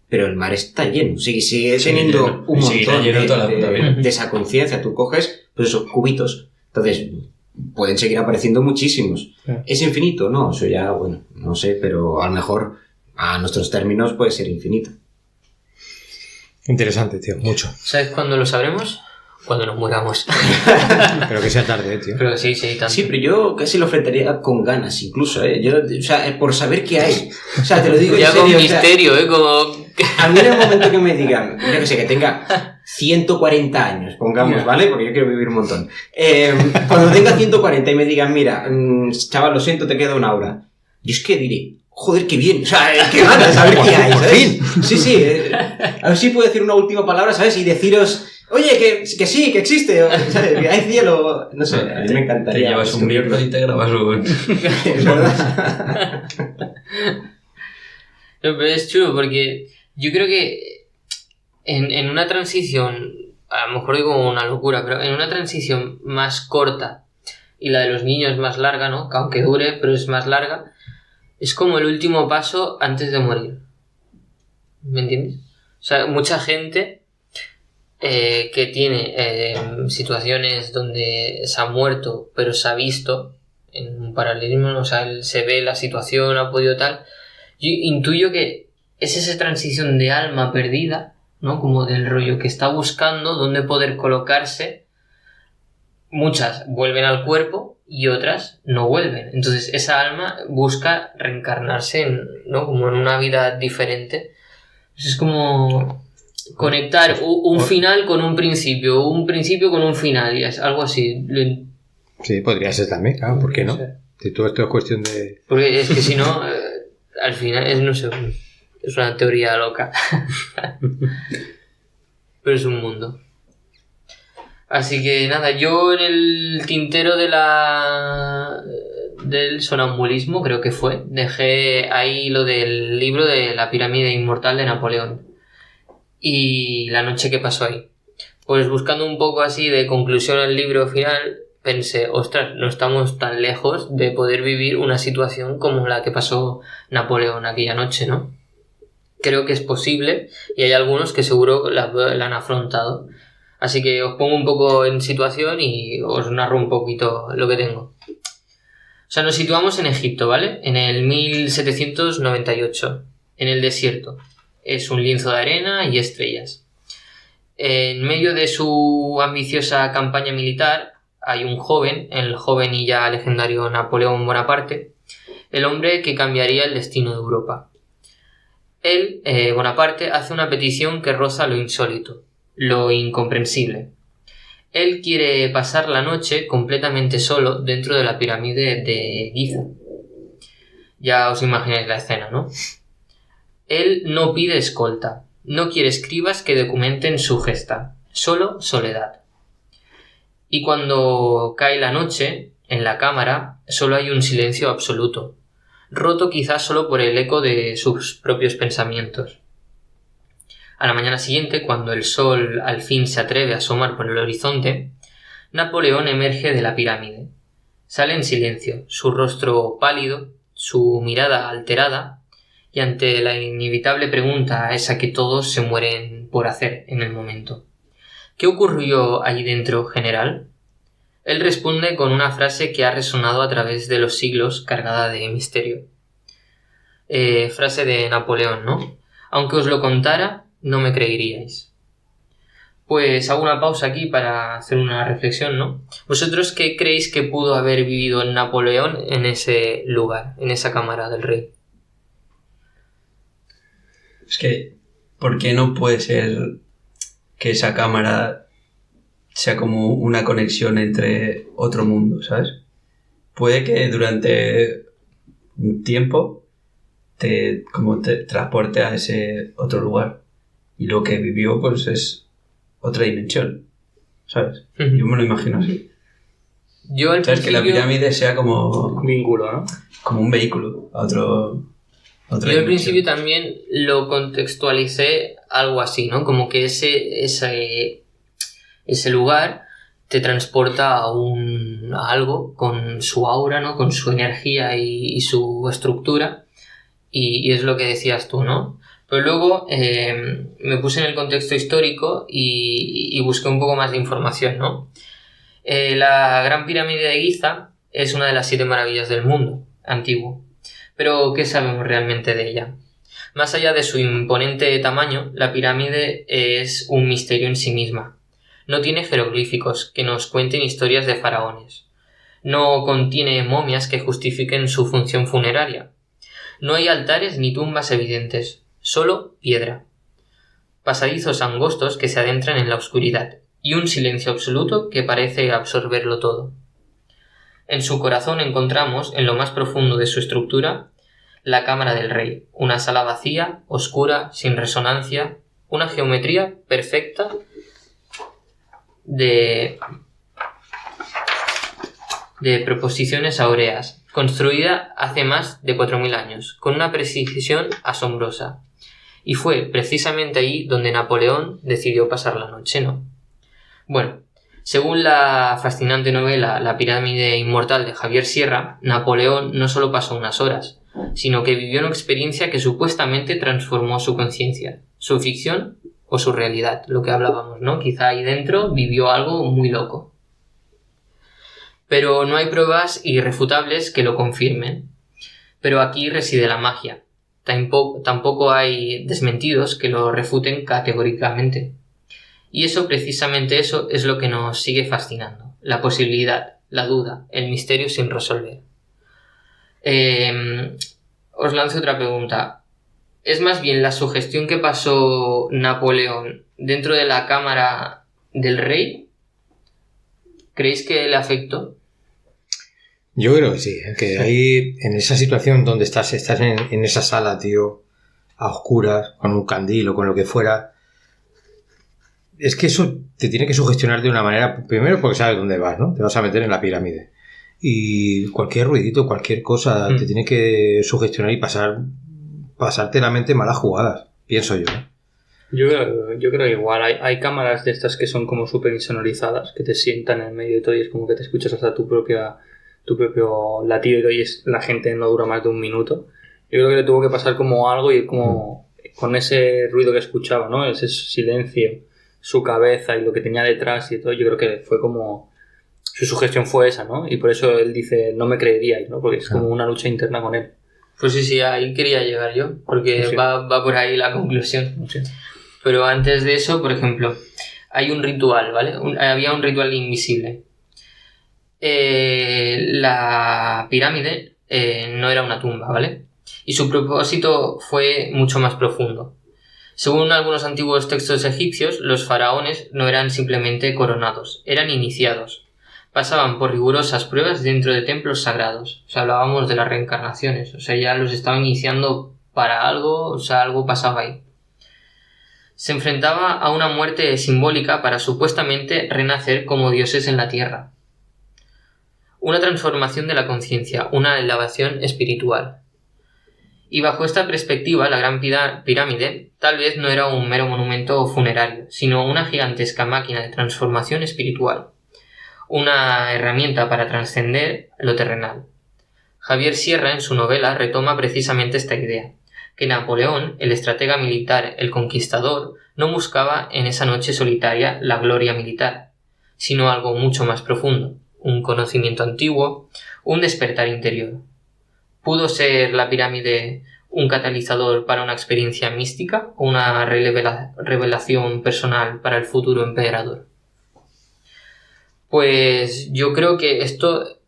pero el mar está lleno. Sigue teniendo un montón de esa conciencia. Tú coges, pues esos cubitos. Entonces, pueden seguir apareciendo muchísimos. ¿Es infinito? No, eso ya, bueno, no sé, pero a lo mejor a nuestros términos puede ser infinito. Interesante, tío, mucho. ¿Sabes cuándo lo sabremos? Cuando nos muramos. Pero que sea tarde, tío. Pero sí, tanto. Sí, pero yo casi lo enfrentaría con ganas, incluso, Yo, o sea, por saber qué hay. O sea, te lo digo ya en serio. con misterio, como... A mí en el momento que me digan, yo que sé, que tenga 140 años, pongamos, ¿vale? Porque yo quiero vivir un montón. Cuando tenga 140 y me digan, mira, chaval, lo siento, te queda una hora. Yo es que diré, joder, qué bien, o sea, qué ganas, a ver qué hay, ¿sabes? Sí, a ver si puedo decir una última palabra, ¿sabes? Y deciros, oye, que sí, que existe, ¿sabes? Que hay cielo, no sé, a mí me encantaría. Te llevas un micro y te grabas un... Es verdad. No, pero es chulo porque yo creo que en una transición, a lo mejor digo una locura, pero en una transición más corta y la de los niños más larga, ¿no? Que aunque dure, pero es más larga, es como el último paso antes de morir. ¿Me entiendes? O sea, mucha gente que tiene situaciones donde se ha muerto, pero se ha visto en un paralelismo, ¿no? O sea, él se ve la situación, ha podido tal. Yo intuyo que es esa transición de alma perdida, ¿no? Como del rollo que está buscando dónde poder colocarse. Muchas vuelven al cuerpo y otras no vuelven. Entonces esa alma busca reencarnarse ¿no? Como en una vida diferente. Es como conectar un final con un principio con un final, y es algo así. Sí, podría ser también, claro, ¿por qué no? Si todo esto es cuestión de... Porque es que si no, al final no sé, es una teoría loca. Pero es un mundo. Así que nada, yo en el tintero del sonambulismo, creo que fue, dejé ahí lo del libro de la pirámide inmortal de Napoleón y la noche que pasó ahí. Pues buscando un poco así de conclusión al libro final, pensé, ostras, no estamos tan lejos de poder vivir una situación como la que pasó Napoleón aquella noche, ¿no? Creo que es posible y hay algunos que seguro la han afrontado. Así que os pongo un poco en situación y os narro un poquito lo que tengo. O sea, nos situamos en Egipto, ¿vale? En el 1798, en el desierto. Es un lienzo de arena y estrellas. En medio de su ambiciosa campaña militar hay un joven, el joven y ya legendario Napoleón Bonaparte, el hombre que cambiaría el destino de Europa. Él, Bonaparte, hace una petición que roza lo insólito. lo incomprensible. Él quiere pasar la noche completamente solo dentro de la pirámide de Giza. Ya os imagináis la escena, ¿no? Él no pide escolta, no quiere escribas que documenten su gesta, solo soledad. Y cuando cae la noche, en la cámara solo hay un silencio absoluto, roto quizás solo por el eco de sus propios pensamientos. A la mañana siguiente, cuando el sol al fin se atreve a asomar por el horizonte, Napoleón emerge de la pirámide. Sale en silencio, su rostro pálido, su mirada alterada, y ante la inevitable pregunta esa que todos se mueren por hacer en el momento. ¿Qué ocurrió allí dentro, general? Él responde con una frase que ha resonado a través de los siglos, cargada de misterio. Frase de Napoleón, ¿no? Aunque os lo contara, no me creeríais. Pues hago una pausa aquí para hacer una reflexión, ¿no? ¿Vosotros qué creéis que pudo haber vivido Napoleón en ese lugar, en esa cámara del rey? Es que, ¿por qué no puede ser que esa cámara sea como una conexión entre otro mundo, ¿sabes? Puede que durante un tiempo te transporte a ese otro lugar y lo que vivió pues es otra dimensión, ¿sabes? Uh-huh. Yo me lo imagino así. Yo al ¿Sabes? Que la pirámide sea como Un vínculo, ¿no? como un vehículo a otra Yo al dimensión. principio también lo contextualicé algo así, ¿no? Como que ese lugar te transporta a algo con su aura, ¿no? Con su energía y su estructura. Y es lo que decías tú, ¿no? Pero luego me puse en el contexto histórico y busqué un poco más de información, ¿no? La Gran Pirámide de Giza es una de las 7 maravillas del mundo antiguo. Pero, ¿qué sabemos realmente de ella? Más allá de su imponente tamaño, la pirámide es un misterio en sí misma. No tiene jeroglíficos que nos cuenten historias de faraones. No contiene momias que justifiquen su función funeraria. No hay altares ni tumbas evidentes, solo piedra. Pasadizos angostos que se adentran en la oscuridad y un silencio absoluto que parece absorberlo todo. En su corazón encontramos, en lo más profundo de su estructura, la cámara del rey, una sala vacía, oscura, sin resonancia, una geometría perfecta de proposiciones áureas, construida hace más de 4000 años, con una precisión asombrosa. Y fue precisamente ahí donde Napoleón decidió pasar la noche, ¿no? Bueno, según la fascinante novela La pirámide inmortal de Javier Sierra, Napoleón no solo pasó unas horas, sino que vivió una experiencia que supuestamente transformó su conciencia, su ficción o su realidad, lo que hablábamos, ¿no? Quizá ahí dentro vivió algo muy loco. Pero no hay pruebas irrefutables que lo confirmen. Pero aquí reside la magia. Tampoco hay desmentidos que lo refuten categóricamente. Y precisamente eso es lo que nos sigue fascinando. La posibilidad, la duda, el misterio sin resolver. Os lanzo otra pregunta. ¿Es más bien la sugestión que pasó Napoleón dentro de la cámara del rey? ¿Creéis que le afectó? Yo creo que sí, que ahí, en esa situación donde estás en esa sala, tío, a oscuras, con un candil o con lo que fuera, es que eso te tiene que sugestionar de una manera, primero porque sabes dónde vas, ¿no? Te vas a meter en la pirámide. Y cualquier ruidito, cualquier cosa, te tiene que sugestionar y pasarte la mente malas jugadas, pienso yo. Yo creo que igual hay cámaras de estas que son como súper insonorizadas, que te sientan en medio de todo y es como que te escuchas hasta tu propio latido y la gente no dura más de un minuto. Yo creo que le tuvo que pasar como algo y como con ese ruido que escuchaba, ¿no? Ese silencio, su cabeza y lo que tenía detrás y todo, yo creo que fue como... Su sugestión fue esa, ¿no? Y por eso él dice, no me creeríais, ¿no? Porque es como una lucha interna con él. Pues sí, ahí quería llegar yo, porque Sí. va por ahí la conclusión. Sí. Pero antes de eso, por ejemplo, hay un ritual, ¿vale? Había un ritual invisible. La pirámide no era una tumba, ¿vale? Y su propósito fue mucho más profundo. Según algunos antiguos textos egipcios, los faraones no eran simplemente coronados, eran iniciados. Pasaban por rigurosas pruebas dentro de templos sagrados. O sea, hablábamos de las reencarnaciones. O sea, ya los estaban iniciando para algo, o sea, algo pasaba ahí. Se enfrentaba a una muerte simbólica para supuestamente renacer como dioses en la tierra. Una transformación de la conciencia, una elevación espiritual. Y bajo esta perspectiva, la Gran Pirámide tal vez no era un mero monumento funerario, sino una gigantesca máquina de transformación espiritual. Una herramienta para trascender lo terrenal. Javier Sierra, en su novela, retoma precisamente esta idea, que Napoleón, el estratega militar, el conquistador, no buscaba en esa noche solitaria la gloria militar, sino algo mucho más profundo, un conocimiento antiguo, un despertar interior. ¿Pudo ser la pirámide un catalizador para una experiencia mística o una revelación personal para el futuro emperador? Pues yo creo que esto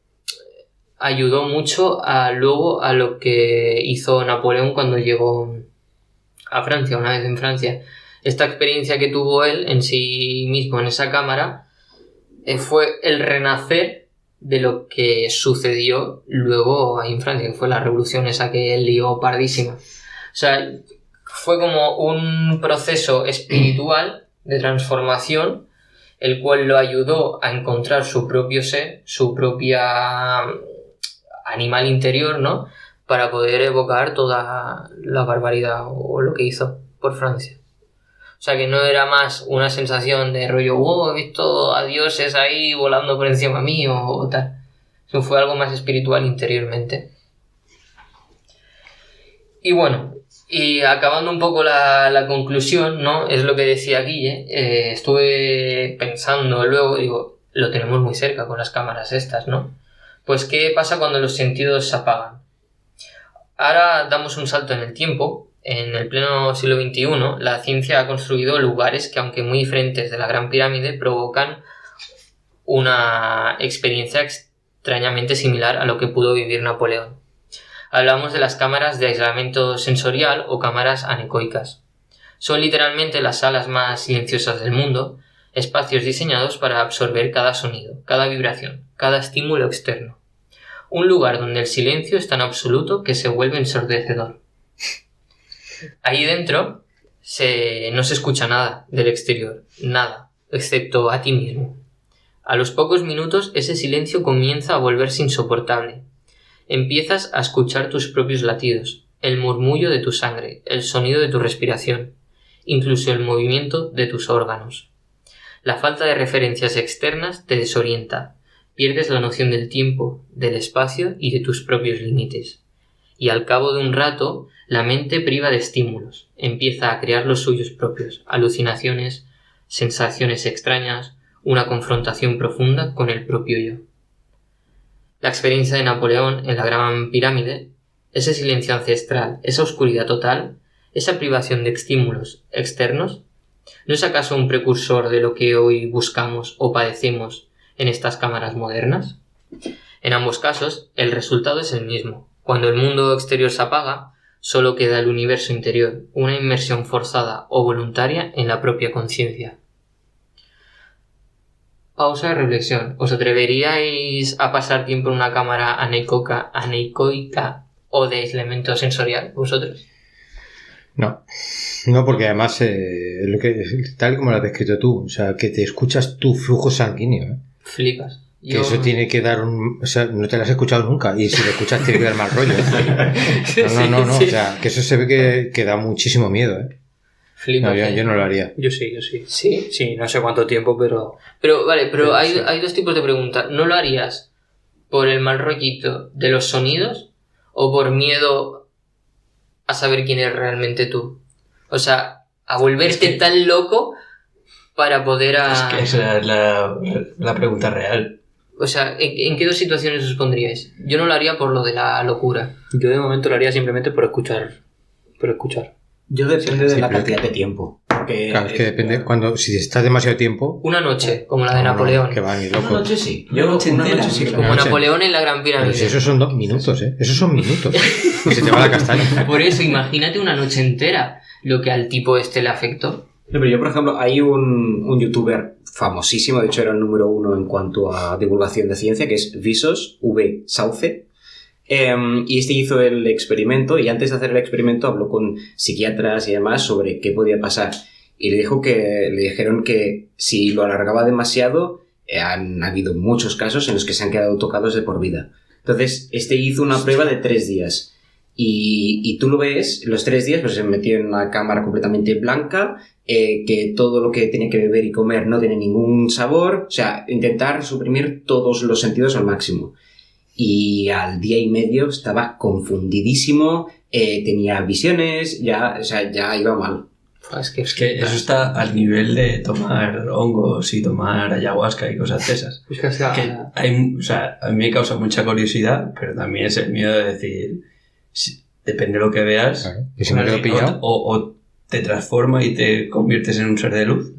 ayudó mucho luego a lo que hizo Napoleón cuando llegó a Francia, una vez en Francia. Esta experiencia que tuvo él en sí mismo en esa cámara fue el renacer de lo que sucedió luego ahí en Francia, que fue la revolución esa que él lió pardísima. O sea, fue como un proceso espiritual de transformación, el cual lo ayudó a encontrar su propio ser, su propia animal interior, ¿no? Para poder evocar toda la barbaridad o lo que hizo por Francia. O sea, que no era más una sensación de rollo, wow, he visto a dioses ahí volando por encima mío o tal. Eso fue algo más espiritual interiormente. Y bueno, y acabando un poco la conclusión, ¿no? Es lo que decía Guille. Estuve pensando luego, digo, lo tenemos muy cerca con las cámaras estas, ¿no? Pues, ¿qué pasa cuando los sentidos se apagan? Ahora damos un salto en el tiempo. En el pleno siglo XXI, la ciencia ha construido lugares que, aunque muy diferentes de la Gran Pirámide, provocan una experiencia extrañamente similar a lo que pudo vivir Napoleón. Hablamos de las cámaras de aislamiento sensorial o cámaras anecoicas. Son literalmente las salas más silenciosas del mundo, espacios diseñados para absorber cada sonido, cada vibración, cada estímulo externo. Un lugar donde el silencio es tan absoluto que se vuelve ensordecedor. Ahí dentro no se escucha nada del exterior, nada, excepto a ti mismo. A los pocos minutos ese silencio comienza a volverse insoportable. Empiezas a escuchar tus propios latidos, el murmullo de tu sangre, el sonido de tu respiración, incluso el movimiento de tus órganos. La falta de referencias externas te desorienta, pierdes la noción del tiempo, del espacio y de tus propios límites. Y al cabo de un rato, la mente priva de estímulos, empieza a crear los suyos propios, alucinaciones, sensaciones extrañas, una confrontación profunda con el propio yo. La experiencia de Napoleón en la Gran Pirámide, ese silencio ancestral, esa oscuridad total, esa privación de estímulos externos, ¿no es acaso un precursor de lo que hoy buscamos o padecemos en estas cámaras modernas? En ambos casos, el resultado es el mismo. Cuando el mundo exterior se apaga, solo queda el universo interior, una inmersión forzada o voluntaria en la propia conciencia. Pausa de reflexión. ¿Os atreveríais a pasar tiempo en una cámara anecoica o de aislamiento sensorial, vosotros? No, porque además, tal como lo has descrito tú, o sea, que te escuchas tu flujo sanguíneo, ¿eh? Flipas. Que eso tiene que dar o sea, no te lo has escuchado nunca, y si lo escuchas tiene que dar mal rollo, ¿eh? No, o sea, que eso se ve que da muchísimo miedo, ¿eh? Flipas, no, yo no lo haría. Yo sí. ¿Sí? Sí, no sé cuánto tiempo, pero... Pero hay dos tipos de preguntas. ¿No lo harías por el mal rollito de los sonidos o por miedo a saber quién eres realmente tú? O sea, a volverte tan loco para poder Es que esa es la pregunta real. O sea, ¿en qué dos situaciones os pondríais? Yo no lo haría por lo de la locura. Yo de momento lo haría simplemente por escuchar. Yo depende de la cantidad de tiempo. porque... Claro, es que depende. Si estás demasiado tiempo... Una noche, como la de no, Napoleón. que va ni Una loco. noche sí. Una noche entera. Como noche. Napoleón en la Gran Pero Pirámide. si esos son 2 minutos, ¿eh? Esos son minutos. Y se te va la castaña. Por eso, imagínate una noche entera lo que al tipo este le afectó. No, pero yo, por ejemplo, hay un youtuber famosísimo, de hecho era el número 1 en cuanto a divulgación de ciencia, que es Visos, V. Sauce. Y este hizo el experimento y antes de hacer el experimento habló con psiquiatras y demás sobre qué podía pasar. Y le dijeron que si lo alargaba demasiado, han habido muchos casos en los que se han quedado tocados de por vida. Entonces, este hizo una prueba de 3 días. Y tú lo ves, los 3 días pues se metió en una cámara completamente blanca, que todo lo que tenía que beber y comer no tiene ningún sabor, o sea, intentar suprimir todos los sentidos al máximo. Y al día y medio estaba confundidísimo, tenía visiones, ya iba mal. Es que eso está al nivel de tomar hongos y tomar ayahuasca y cosas de esas. Es que, o sea, A mí me causa mucha curiosidad, pero también es el miedo de decir, depende de lo que veas, Claro. Y si me quedo pillado... o te transforma y te conviertes en un ser de luz,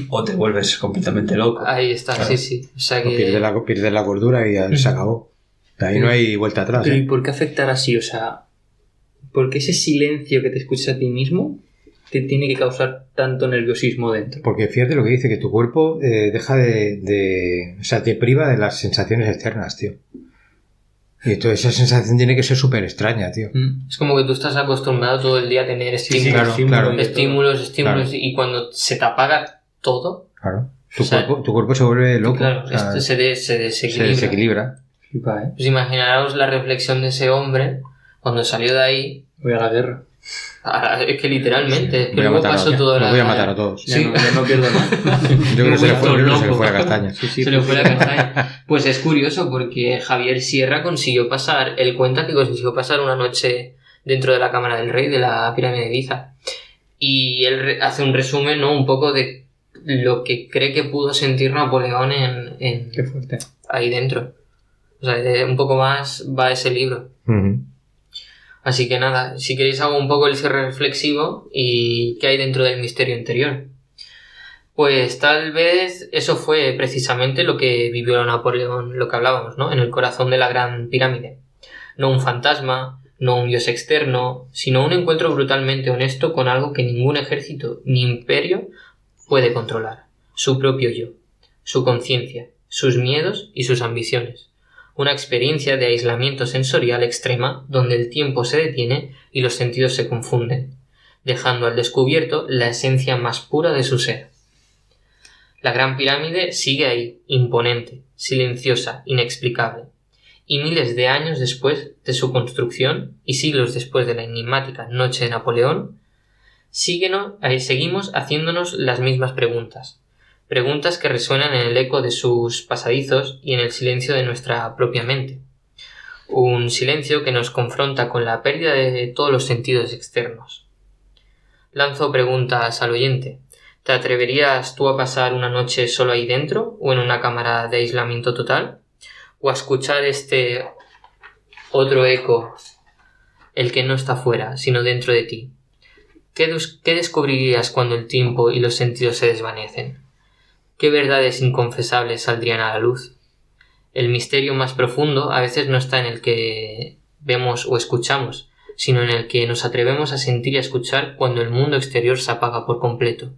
o te vuelves completamente loco. ahí está, Claro. sí. O sea O que... pierdes la cordura y ya se acabó. De ahí no hay vuelta atrás, Pero ¿y ¿eh? por qué afectar así? O sea, ¿por qué ese silencio que te escuchas a ti mismo te tiene que causar tanto nerviosismo dentro? Porque fíjate lo que dice, que tu cuerpo deja o sea, te priva de las sensaciones externas, tío. Y toda esa sensación tiene que ser súper extraña, tío. Es como que tú estás acostumbrado todo el día a tener estímulos, claro. estímulos, Claro. y cuando se te apaga todo, Claro. O sea, Tu cuerpo se vuelve loco. claro, o sea, esto se se desequilibra. desequilibra. Flipa, ¿eh? Pues imaginaros la reflexión de ese hombre cuando salió de ahí. Voy a la guerra. Es que literalmente, es que Voy a luego matar pasó toda los la... voy a matar a todos. Ya, ya no pierdo nada. Yo creo que se le fue, Loco. se le fue la castaña. Se le fue la castaña. Pues es curioso porque Javier Sierra él cuenta que consiguió pasar una noche dentro de la Cámara del Rey de la pirámide de Giza. Y él hace un resumen, ¿no? Un poco de lo que cree que pudo sentir Napoleón Qué fuerte. ahí dentro. O sea, un poco más va ese libro. Ujú. Así que nada, si queréis hago un poco el cierre reflexivo y qué hay dentro del misterio interior. Pues tal vez eso fue precisamente lo que vivió Napoleón, lo que hablábamos, ¿no? En el corazón de la Gran Pirámide. No un fantasma, no un dios externo, sino un encuentro brutalmente honesto con algo que ningún ejército ni imperio puede controlar. Su propio yo, su conciencia, sus miedos y sus ambiciones. Una experiencia de aislamiento sensorial extrema donde el tiempo se detiene y los sentidos se confunden, dejando al descubierto la esencia más pura de su ser. La Gran Pirámide sigue ahí, imponente, silenciosa, inexplicable. Y miles de años después de su construcción y siglos después de la enigmática Noche de Napoleón, seguimos haciéndonos las mismas preguntas. Preguntas que resuenan en el eco de sus pasadizos y en el silencio de nuestra propia mente. Un silencio que nos confronta con la pérdida de todos los sentidos externos. Lanzo preguntas al oyente. ¿Te atreverías tú a pasar una noche solo ahí dentro o en una cámara de aislamiento total? ¿O a escuchar este otro eco, el que no está fuera, sino dentro de ti? ¿Qué descubrirías cuando el tiempo y los sentidos se desvanecen? ¿Qué verdades inconfesables saldrían a la luz? El misterio más profundo a veces no está en el que vemos o escuchamos, sino en el que nos atrevemos a sentir y a escuchar cuando el mundo exterior se apaga por completo,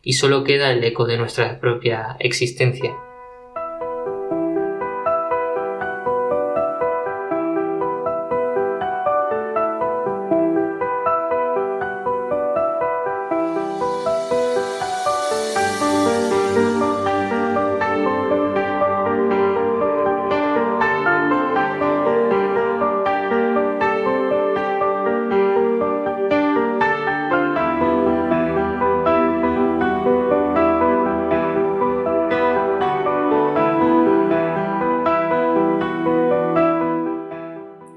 y solo queda el eco de nuestra propia existencia.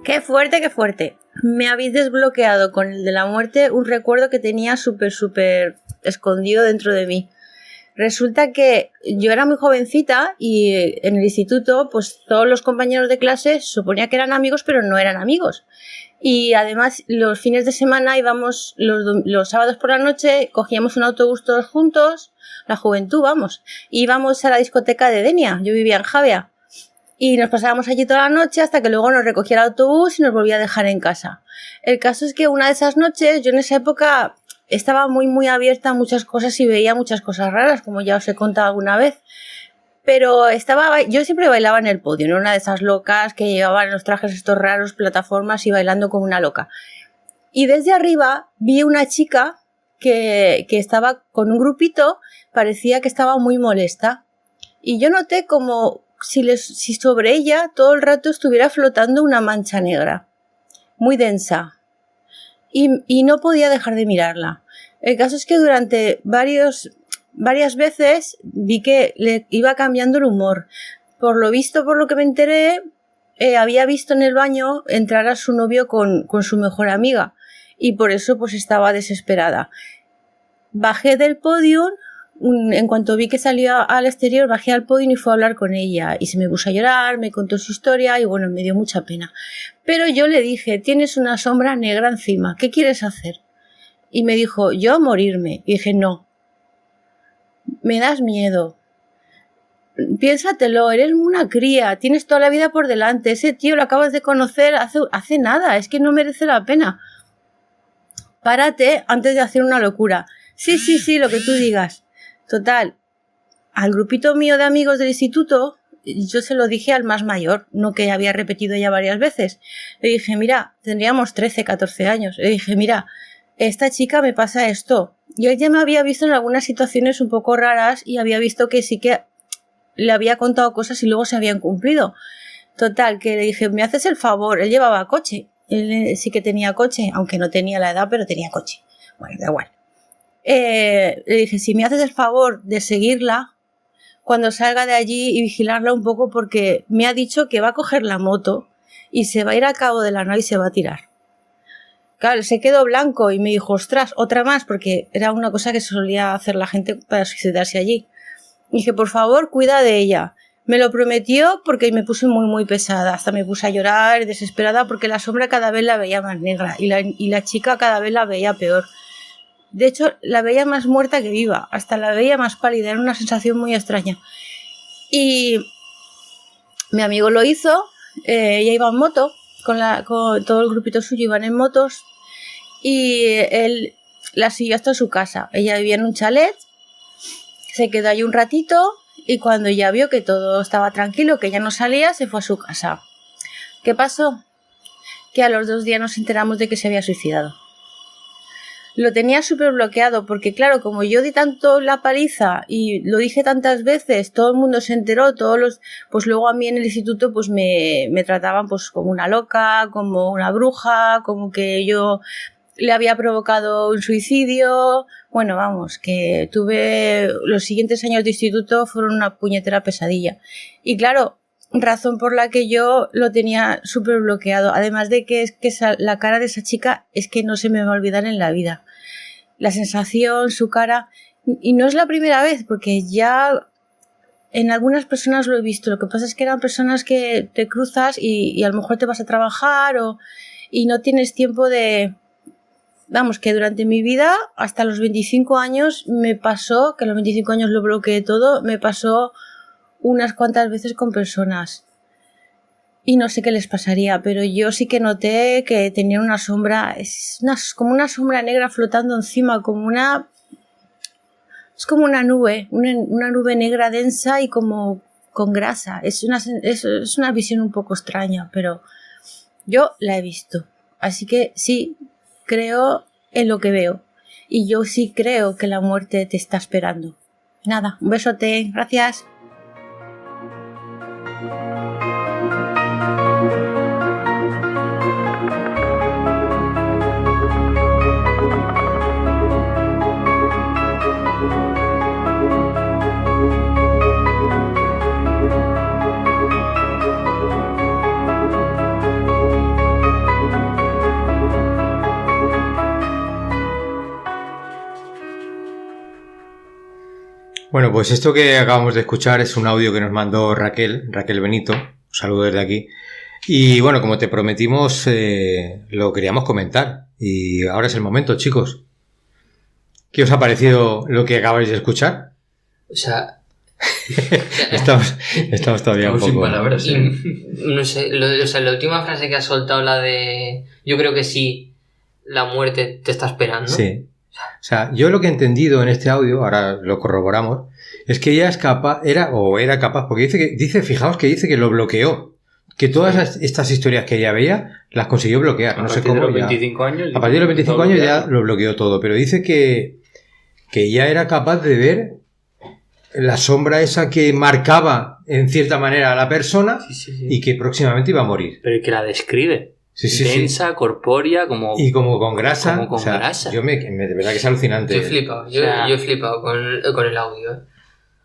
Qué fuerte, qué fuerte. Me habéis desbloqueado con el de la muerte un recuerdo que tenía súper escondido dentro de mí. Resulta que yo era muy jovencita y en el instituto, pues todos los compañeros de clase suponía que eran amigos, pero no eran amigos. Y además los fines de semana íbamos, los sábados por la noche, cogíamos un autobús todos juntos, la juventud, vamos, íbamos a la discoteca de Denia, yo vivía en Javea, y nos pasábamos allí toda la noche hasta que luego nos recogía el autobús y nos volvía a dejar en casa. El caso es que una de esas noches, yo en esa época estaba muy abierta a muchas cosas y veía muchas cosas raras, como ya os he contado alguna vez. Pero yo siempre bailaba en el podio, no era una de esas locas que llevaban los trajes estos raros, plataformas y bailando como una loca. Y desde arriba vi una chica que estaba con un grupito, parecía que estaba muy molesta. Y yo noté como si sobre ella todo el rato estuviera flotando una mancha negra, muy densa. Y no podía dejar de mirarla. El caso es que durante varias veces vi que le iba cambiando el humor. Por lo visto, por lo que me enteré, había visto en el baño entrar a su novio con su mejor amiga y por eso pues estaba desesperada. Bajé del podio, en cuanto vi que salía al exterior, bajé al podio y fui a hablar con ella y se me puso a llorar, me contó su historia y bueno, me dio mucha pena. Pero yo le dije, tienes una sombra negra encima, ¿qué quieres hacer? Y me dijo, yo morirme. Y dije, no. Me das miedo. Piénsatelo, eres una cría, tienes toda la vida por delante, ese tío lo acabas de conocer hace nada, es que no merece la pena. Párate antes de hacer una locura. Sí, lo que tú digas. Total, al grupito mío de amigos del instituto, yo se lo dije al más mayor, no que había repetido ya varias veces. Le dije, mira, tendríamos 13, 14 años. Le dije, mira, esta chica me pasa esto. Yo ya me había visto en algunas situaciones un poco raras y había visto que sí que le había contado cosas y luego se habían cumplido. Total, que le dije, ¿me haces el favor? Él llevaba coche. Él sí que tenía coche, aunque no tenía la edad, pero tenía coche. Bueno, da igual. Le dije, si me haces el favor de seguirla cuando salga de allí y vigilarla un poco porque me ha dicho que va a coger la moto y se va a ir al Cabo de la Nao y se va a tirar. Claro, se quedó blanco y me dijo, ostras, otra más, porque era una cosa que solía hacer la gente para suicidarse allí. Y dije, por favor, cuida de ella. Me lo prometió porque me puse muy pesada, hasta me puse a llorar desesperada porque la sombra cada vez la veía más negra y la chica cada vez la veía peor. De hecho, la veía más muerta que viva, hasta la veía más pálida, era una sensación muy extraña. Y mi amigo lo hizo, ella iba en moto, con todo el grupito suyo iban en motos, y él la siguió hasta su casa. Ella vivía en un chalet, se quedó allí un ratito, y cuando ya vio que todo estaba tranquilo, que ella no salía, se fue a su casa. ¿Qué pasó? Que a los 2 días nos enteramos de que se había suicidado. Lo tenía súper bloqueado porque, claro, como yo di tanto la paliza y lo dije tantas veces, todo el mundo se enteró, pues luego a mí en el instituto pues me trataban pues como una loca, como una bruja, como que yo le había provocado un suicidio. Bueno, vamos, que tuve los siguientes años de instituto fueron una puñetera pesadilla. Y claro, razón por la que yo lo tenía súper bloqueado. Además de que la cara de esa chica es que no se me va a olvidar en la vida. La sensación, su cara. Y no es la primera vez, porque ya en algunas personas lo he visto. Lo que pasa es que eran personas que te cruzas y a lo mejor te vas a trabajar y no tienes tiempo de... Vamos, que durante mi vida, hasta los 25 años, me pasó, que a los 25 años lo bloqueé todo, me pasó unas cuantas veces con personas y no sé qué les pasaría, pero yo sí que noté que tenían una sombra, como una sombra negra flotando encima, es como una nube negra densa y como con grasa. Es una visión un poco extraña, pero yo la he visto, así que sí creo en lo que veo y yo sí creo que la muerte te está esperando. Nada, un besote, gracias. Bueno, pues esto que acabamos de escuchar es un audio que nos mandó Raquel Benito. Un saludo desde aquí. Y bueno, como te prometimos, lo queríamos comentar. Y ahora es el momento, chicos. ¿Qué os ha parecido lo que acabáis de escuchar? O sea, estamos todavía un Estamos sin poco... palabras, ¿eh? no sé, la última frase que has soltado, la de yo creo que sí, la muerte te está esperando. Sí. O sea, yo lo que he entendido en este audio, ahora lo corroboramos, es que ella es capaz, era capaz, porque fijaos que dice que lo bloqueó. Que todas estas historias que ella veía las consiguió bloquear. No sé cómo. A partir de los ya. 25 años. A partir de los 25 años ya lo bloqueó todo. Pero dice que ya era capaz de ver la sombra esa que marcaba en cierta manera a la persona Sí. y que próximamente iba a morir. Pero que la describe. Sí. Densa, corpórea, como... Y como con grasa. Como con grasa. De verdad que es alucinante. Yo he flipado, yo he flipado con el audio.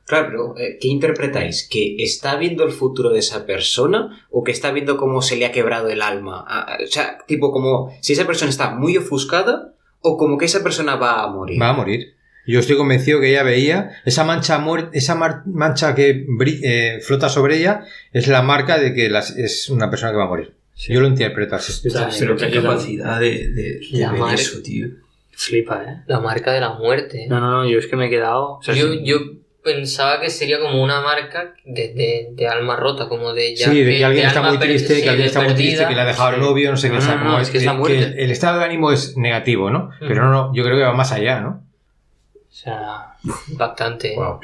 Claro, pero ¿qué interpretáis? ¿Que está viendo el futuro de esa persona o que está viendo cómo se le ha quebrado el alma? O sea, tipo como si esa persona está muy ofuscada o como que esa persona va a morir. Va a morir. Yo estoy convencido que ella veía esa mancha mancha que flota sobre ella es la marca de que es una persona que va a morir. Sí. Yo lo interpreto así. Pero qué capacidad de La ver madre. eso, tío. Flipa, ¿eh? La marca de la muerte. No, yo es que me he quedado... O sea, yo sí. pensaba que sería como una marca de alma rota, como de ya. Sí, de que alguien está alma muy triste, sí, que alguien está muy triste, perdida. que le ha dejado el novio, no sé qué. No, o sea, no, como es que es la que muerte. el estado de ánimo es negativo, ¿no? Pero no, yo creo que va más allá, ¿no? O sea... Impactante. Wow.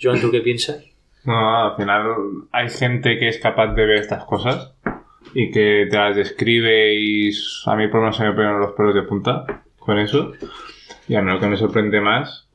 Joan, ¿tú qué piensas? No, al final hay gente que es capaz de ver estas cosas y que te las describe y a mí por lo menos se me ponen los pelos de punta con eso. Y a mí lo que me sorprende más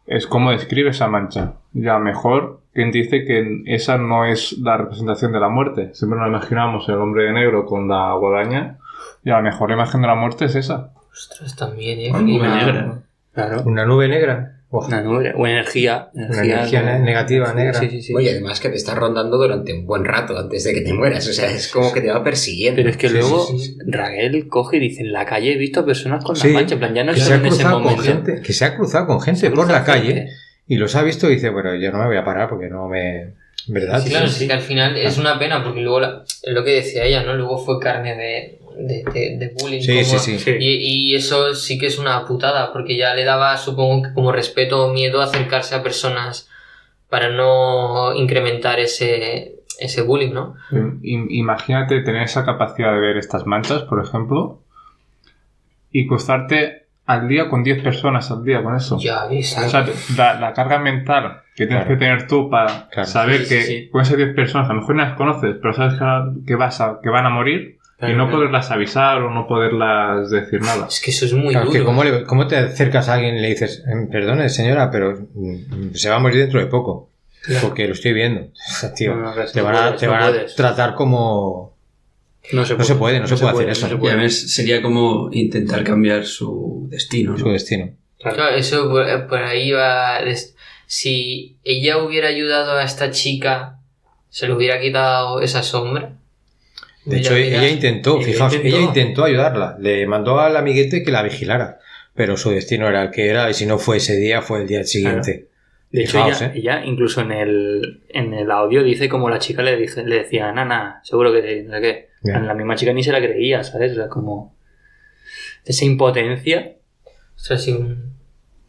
es cómo describe esa mancha. Y a lo mejor quien dice que esa no es la representación de la muerte. Siempre nos imaginamos el hombre de negro con la guadaña y a lo mejor la imagen de la muerte es esa. Ostras, también, Una nube Una- negra. Claro. Una nube negra. Una nube, o energía. Una energía negativa, negra. Sí. Oye, además que te está rondando durante un buen rato antes de que te mueras. O sea, es como que te va persiguiendo. Pero es que Sí, luego sí. Raquel coge y dice, en la calle he visto personas con Sí, la mancha. En plan, ya no que es se ha solo en ese cruzado con momento. gente, que se ha cruzado con gente Se por cruza la calle gente. y los ha visto y dice, bueno, yo no me voy a parar porque no me... ¿Verdad? Sí, claro, sí. sí que al final es una pena porque luego es lo que decía ella, ¿no? Luego fue carne de bullying. Sí, como- sí. Sí. Y eso sí que es una putada porque ya le daba, supongo que como respeto o miedo acercarse a personas para no incrementar ese bullying, ¿no? Imagínate tener esa capacidad de ver estas manchas, por ejemplo, y cruzarte al día con 10 personas al día con eso. Ya ves. O sea, la carga mental que tienes Claro. que tener tú para Claro. saber Sí, que sí. con esas 10 personas a lo mejor no las conoces, pero sabes que van a morir Claro, y no claro. poderlas avisar o no poderlas decir nada. Es que eso es muy Claro, duro. que ¿cómo te acercas a alguien y le dices, perdone señora, pero se va a morir dentro de poco? Porque lo estoy viendo. Tío, No, te van a, puedes, te no van a puedes. tratar como... No se puede hacer eso. no se Y puede. a veces sería como intentar cambiar su destino, ¿no? su destino. Claro, eso por ahí va. Si ella hubiera ayudado a esta chica, se le hubiera quitado esa sombra. De hecho, ella intentó, fijaos, ella intentó ayudarla. Le mandó al amiguete que la vigilara. Pero su destino era el que era, y si no fue ese día, fue el día siguiente. De hecho, Fijaos, ella incluso en el audio dice como la chica le decía, nana, seguro que no sé qué. Ya. La misma chica ni se la creía, ¿sabes? O sea, como esa impotencia. Esto ha sido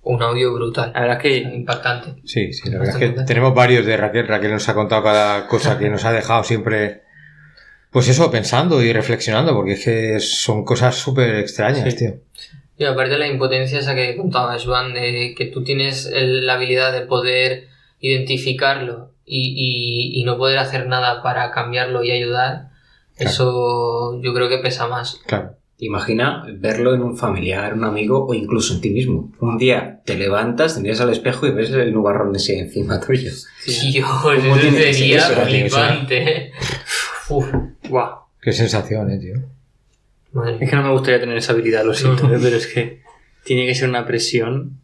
un audio brutal. La verdad es que Impactante. Sí, la verdad es Bastante. que tenemos varios de Raquel. Raquel nos ha contado cada cosa que nos ha dejado siempre, pues eso, pensando y reflexionando, porque es que son cosas súper extrañas, Sí. tío. Y aparte de la impotencia esa que contaba Joan, de que tú tienes la habilidad de poder identificarlo y no poder hacer nada para cambiarlo y ayudar, Claro. eso yo creo que pesa más. Claro. Imagina verlo en un familiar, un amigo o incluso en ti mismo. Un día te levantas, te miras al espejo y ves el nubarrón ese encima tuyo. Dios, ¿Cómo eso tiene que ser sería eso? flipante. Uf, guau. Qué sensación, tío. madre Es mía. que no me gustaría tener esa habilidad, lo siento, pero es que tiene que ser una presión.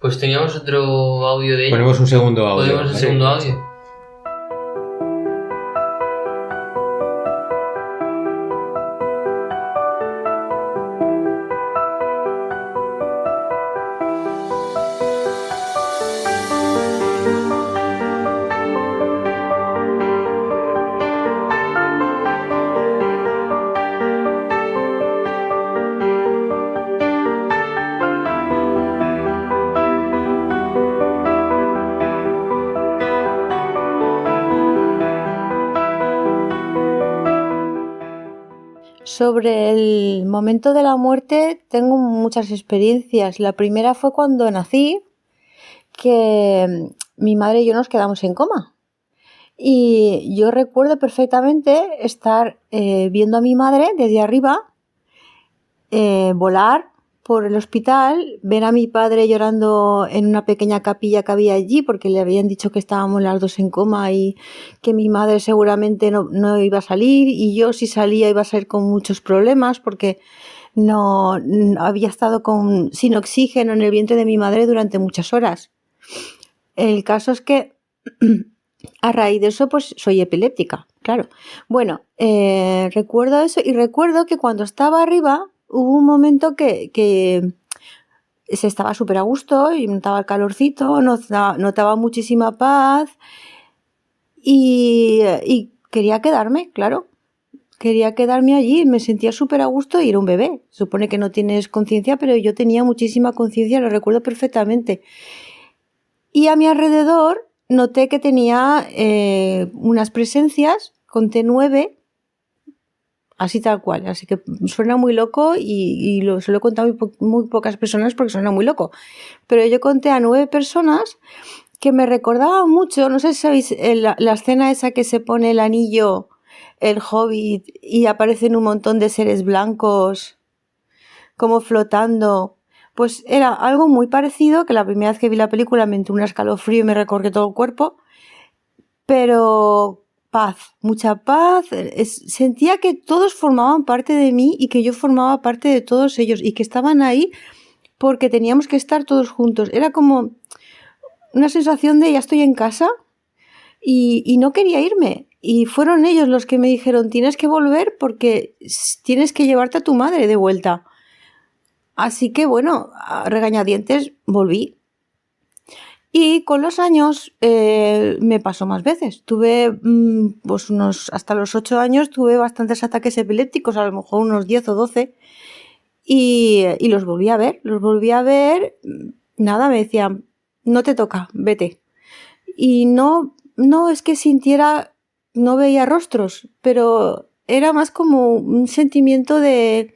Pues teníamos otro audio de ella. Ponemos un segundo audio. Podemos un ¿vale? segundo audio. Sobre el momento de la muerte tengo muchas experiencias. La primera fue cuando nací, que mi madre y yo nos quedamos en coma. Y yo recuerdo perfectamente estar viendo a mi madre desde arriba, volar por el hospital, ver a mi padre llorando en una pequeña capilla que había allí porque le habían dicho que estábamos las dos en coma y que mi madre seguramente no iba a salir, y yo si salía iba a ser con muchos problemas porque no había estado sin oxígeno en el vientre de mi madre durante muchas horas. El caso es que a raíz de eso pues soy epiléptica, claro. Bueno, recuerdo eso, y recuerdo que cuando estaba arriba hubo un momento que se estaba súper a gusto y notaba el calorcito, notaba muchísima paz y quería quedarme, claro. Quería quedarme allí, me sentía súper a gusto y era un bebé. Se supone que no tienes conciencia, pero yo tenía muchísima conciencia, lo recuerdo perfectamente. Y a mi alrededor noté que tenía unas presencias, conté 9, así tal cual. Así que suena muy loco y se lo he contado a muy pocas personas porque suena muy loco. Pero yo conté a 9 personas que me recordaban mucho, no sé si sabéis, la escena esa que se pone el anillo, el Hobbit, y aparecen un montón de seres blancos como flotando. Pues era algo muy parecido, que la primera vez que vi la película me entró un escalofrío y me recorrió todo el cuerpo, pero paz, mucha paz. Sentía que todos formaban parte de mí y que yo formaba parte de todos ellos y que estaban ahí porque teníamos que estar todos juntos. Era como una sensación de ya estoy en casa y no quería irme. Y fueron ellos los que me dijeron, tienes que volver porque tienes que llevarte a tu madre de vuelta. Así que bueno, a regañadientes volví. Y con los años me pasó más veces. Tuve pues hasta los 8 años tuve bastantes ataques epilépticos, a lo mejor unos 10 o 12. Y los volví a ver. Nada, me decían, no te toca, vete. Y no es que sintiera, no veía rostros, pero era más como un sentimiento de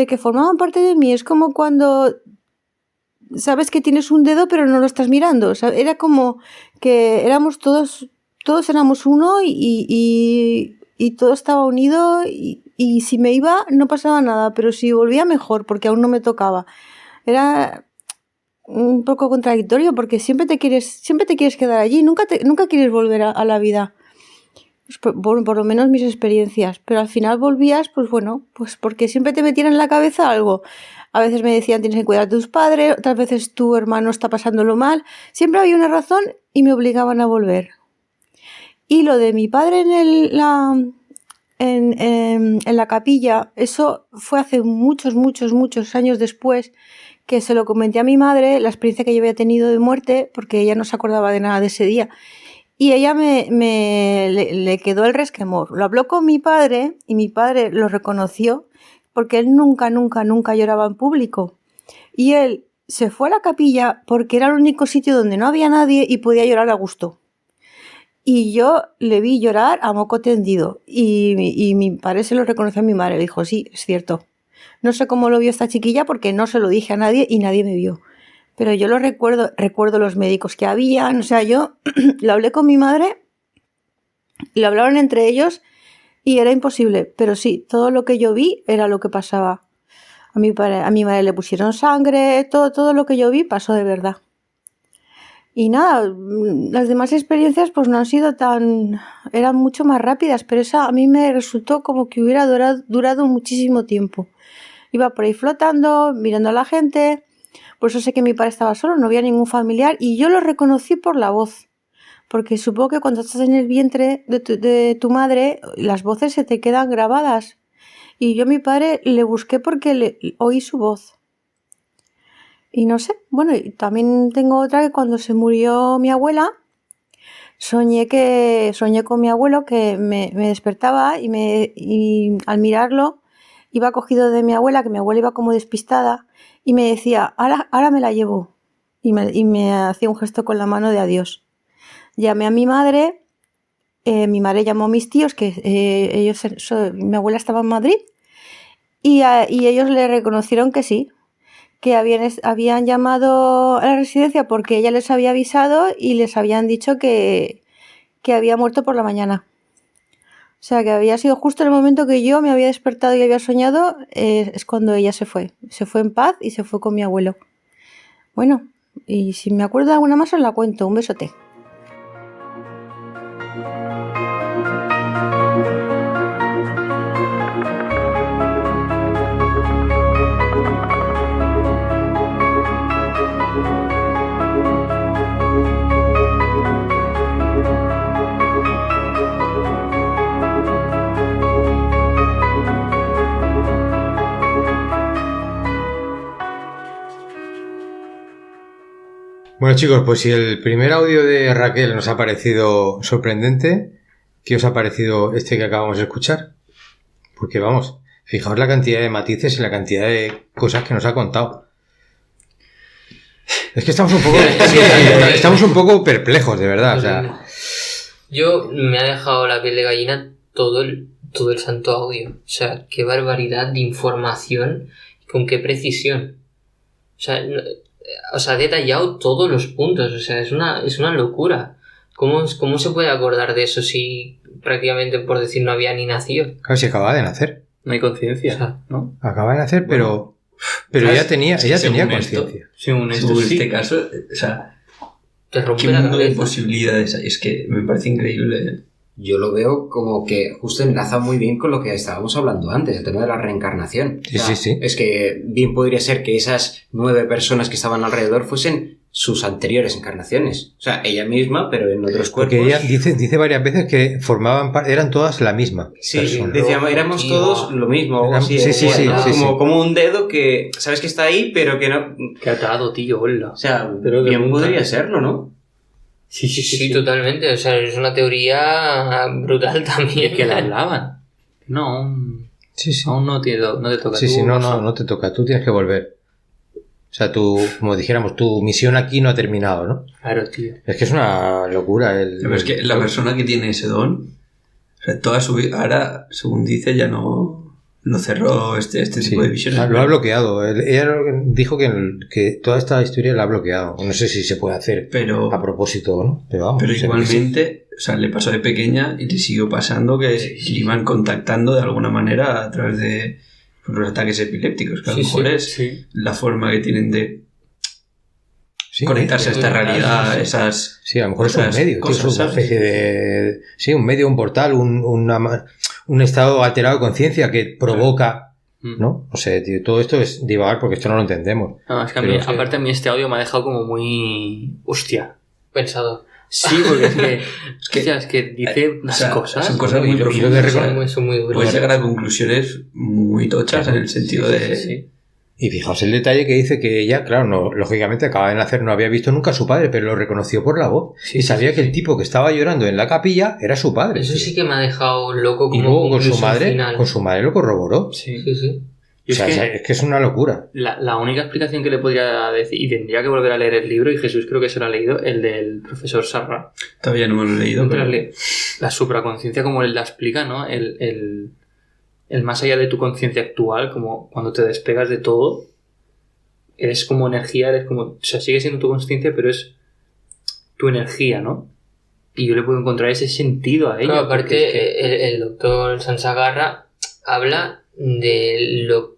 que formaban parte de mí. Es como cuando sabes que tienes un dedo pero no lo estás mirando. O sea, era como que éramos todos éramos uno y todo estaba unido y si me iba no pasaba nada, pero si volvía mejor porque aún no me tocaba. Era un poco contradictorio porque siempre te quieres quedar allí, nunca quieres volver a la vida. Por lo menos mis experiencias, pero al final volvías, pues bueno, pues porque siempre te metían en la cabeza algo. A veces me decían tienes que cuidar de tus padres, otras veces tu hermano está pasándolo mal. Siempre había una razón y me obligaban a volver. Y lo de mi padre en la capilla, eso fue hace muchos años después que se lo comenté a mi madre, la experiencia que yo había tenido de muerte, porque ella no se acordaba de nada de ese día. Y ella le quedó el resquemor. Lo habló con mi padre y mi padre lo reconoció porque él nunca lloraba en público. Y él se fue a la capilla porque era el único sitio donde no había nadie y podía llorar a gusto. Y yo le vi llorar a moco tendido y mi padre se lo reconoció a mi madre. Le dijo, sí, es cierto. No sé cómo lo vio esta chiquilla porque no se lo dije a nadie y nadie me vio. Pero yo lo recuerdo los médicos que habían, o sea, yo lo hablé con mi madre, lo hablaron entre ellos y era imposible, pero sí, todo lo que yo vi era lo que pasaba. A mi madre le pusieron sangre, todo lo que yo vi pasó de verdad. Y nada, las demás experiencias pues no han sido eran mucho más rápidas, pero esa a mí me resultó como que hubiera durado muchísimo tiempo. Iba por ahí flotando, mirando a la gente. Por eso sé que mi padre estaba solo, no había ningún familiar y yo lo reconocí por la voz. Porque supongo que cuando estás en el vientre de tu madre, las voces se te quedan grabadas. Y yo a mi padre le busqué porque oí su voz. Y no sé, bueno, y también tengo otra que cuando se murió mi abuela, soñé con mi abuelo que me despertaba y al mirarlo iba cogido de mi abuela, que mi abuela iba como despistada. Y me decía, ahora me la llevo. Y me hacía un gesto con la mano de adiós. Llamé a mi madre mi madre llamó a mis tíos, que mi abuela estaba en Madrid, y ellos le reconocieron que sí, que habían llamado a la residencia porque ella les había avisado y les habían dicho que había muerto por la mañana. O sea, que había sido justo en el momento que yo me había despertado y había soñado, es cuando ella se fue. Se fue en paz y se fue con mi abuelo. Bueno, y si me acuerdo de alguna más os la cuento. Un besote. Bueno chicos, pues si el primer audio de Raquel nos ha parecido sorprendente, ¿qué os ha parecido este que acabamos de escuchar? Porque vamos, fijaos la cantidad de matices y la cantidad de cosas que nos ha contado. Es que estamos un poco perplejos, de verdad. O sea, yo me ha dejado la piel de gallina todo el santo audio. O sea, qué barbaridad de información y con qué precisión. O sea, ha detallado todos los puntos. O sea, es una locura. ¿Cómo se puede acordar de eso si prácticamente, por decir, no había ni nacido? Claro, si acaba de nacer. No hay conciencia, O sea, ¿no? Acaba de nacer, pero ella tenía conciencia. Según este caso, o sea, te rompe qué la mundo de cabeza. posibilidades hay. Es que me parece increíble. Yo lo veo como que justo enlaza muy bien con lo que estábamos hablando antes, el tema de la reencarnación. Sí. Es que bien podría ser que esas 9 personas que estaban alrededor fuesen sus anteriores encarnaciones. O sea, ella misma, pero en otros cuerpos. Porque ella dice varias veces que eran todas la misma persona. Decía, éramos todos lo mismo. Algo así, Sí. Como un dedo que sabes que está ahí, pero que no. Qué atado, tío, hola. O sea, Pero bien podría serlo, ¿no? Sí, totalmente. O sea, es una teoría brutal también. Y que la hablaban. No, aún no te toca. No te toca. Tú tienes que volver. O sea, como dijéramos, tu misión aquí no ha terminado, ¿no? Claro, tío. Es que es una locura. Pero es que la persona que tiene ese don, o sea, toda su vida, ahora, según dice, ya no cerró este tipo de visiones. Lo ha bloqueado. Ella dijo que toda esta historia la ha bloqueado. No sé si se puede hacer a propósito, ¿no? Pero vamos. Pero igualmente, o sea, le pasó de pequeña y le siguió pasando que le iban contactando de alguna manera a través de los ataques epilépticos, que a lo mejor es la forma que tienen de conectarse a esta realidad, esas... Sí, a lo mejor es un medio, es una especie de... Sí, un medio, un portal, un estado alterado de conciencia que provoca... ¿No? O sea, tío, todo esto es divagar porque esto no lo entendemos. No, es que aparte a mí este audio me ha dejado como muy... Hostia. Pensado. Sí, porque es que dice unas cosas. Son cosas muy profundas. Son muy duras. Puedes llegar a conclusiones muy tochas en el sentido de... Sí. Y fijaos el detalle que dice que ella, claro, no, lógicamente acaba de nacer, no había visto nunca a su padre, pero lo reconoció por la voz. Y sabía que el tipo que estaba llorando en la capilla era su padre. Eso sí que me ha dejado loco. Como y luego con su madre lo corroboró. Sí. O sea, es que es una locura. La única explicación que le podría decir, y tendría que volver a leer el libro, y Jesús creo que se lo ha leído, el del profesor Sarra. Todavía no me lo he leído. Pero... La supraconciencia, como él la explica, ¿no? El más allá de tu conciencia actual, como cuando te despegas de todo, eres como energía, o sea, sigue siendo tu conciencia, pero es tu energía, ¿no? Y yo le puedo encontrar ese sentido a ella. Claro, aparte, el doctor Sansagarra habla de lo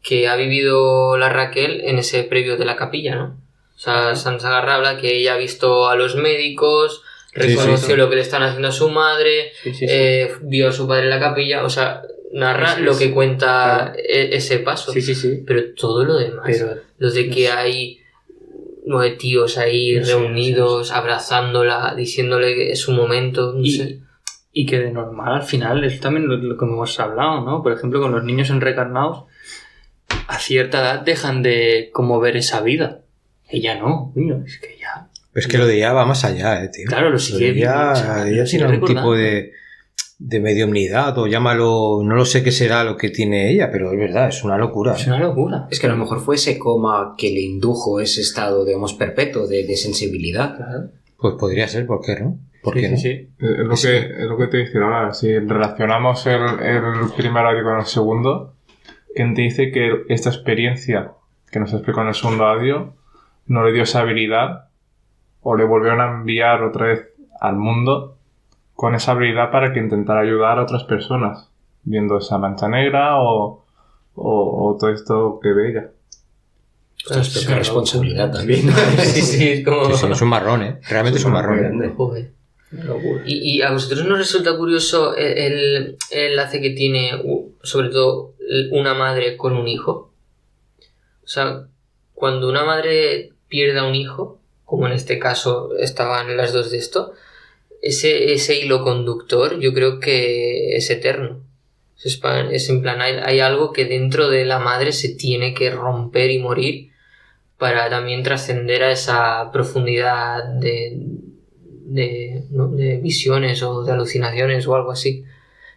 que ha vivido la Raquel en ese previo de la capilla, ¿no? O sea, Sansagarra habla que ella ha visto a los médicos, reconoció lo que le están haciendo a su madre, vio a su padre en la capilla, o sea, narra lo que cuenta ese paso. Pero todo lo demás, lo de que hay 9 tíos ahí reunidos, abrazándola, diciéndole que es su momento, no sé. Y que de normal al final es también lo que hemos hablado, ¿no? Por ejemplo, con los niños enreencarnados, a cierta edad dejan de como ver esa vida. Ella no, coño, es que ya... Pero es que lo de ella va más allá, tío. Claro, lo sigue viendo. Ella tiene un tipo de mediumnidad, o llámalo, no lo sé qué será lo que tiene ella, pero es verdad, es una locura. Es una locura. Es que a lo mejor fue ese coma que le indujo ese estado, digamos, perpetuo de sensibilidad. Claro. Pues podría ser, ¿por qué no? ¿Por qué no? Sí. Es lo que te dice ahora. Si relacionamos el primer audio con el segundo, ¿quién te dice que esta experiencia que nos explicó en el segundo audio no le dio esa habilidad o le volvieron a enviar otra vez al mundo con esa habilidad para que intentara ayudar a otras personas, viendo esa mancha negra o todo esto que ve ella? Ostras, qué responsabilidad también. Sí, es como... Sí, es un marrón, ¿eh? Realmente es un marrón. Joder. ¿Y a vosotros nos resulta curioso el enlace que tiene, sobre todo, una madre con un hijo? O sea, cuando una madre pierde a un hijo, como en este caso estaban las dos de esto, ese hilo conductor yo creo que es eterno. Es en plan, hay algo que dentro de la madre se tiene que romper y morir para también trascender a esa profundidad de visiones o de alucinaciones o algo así.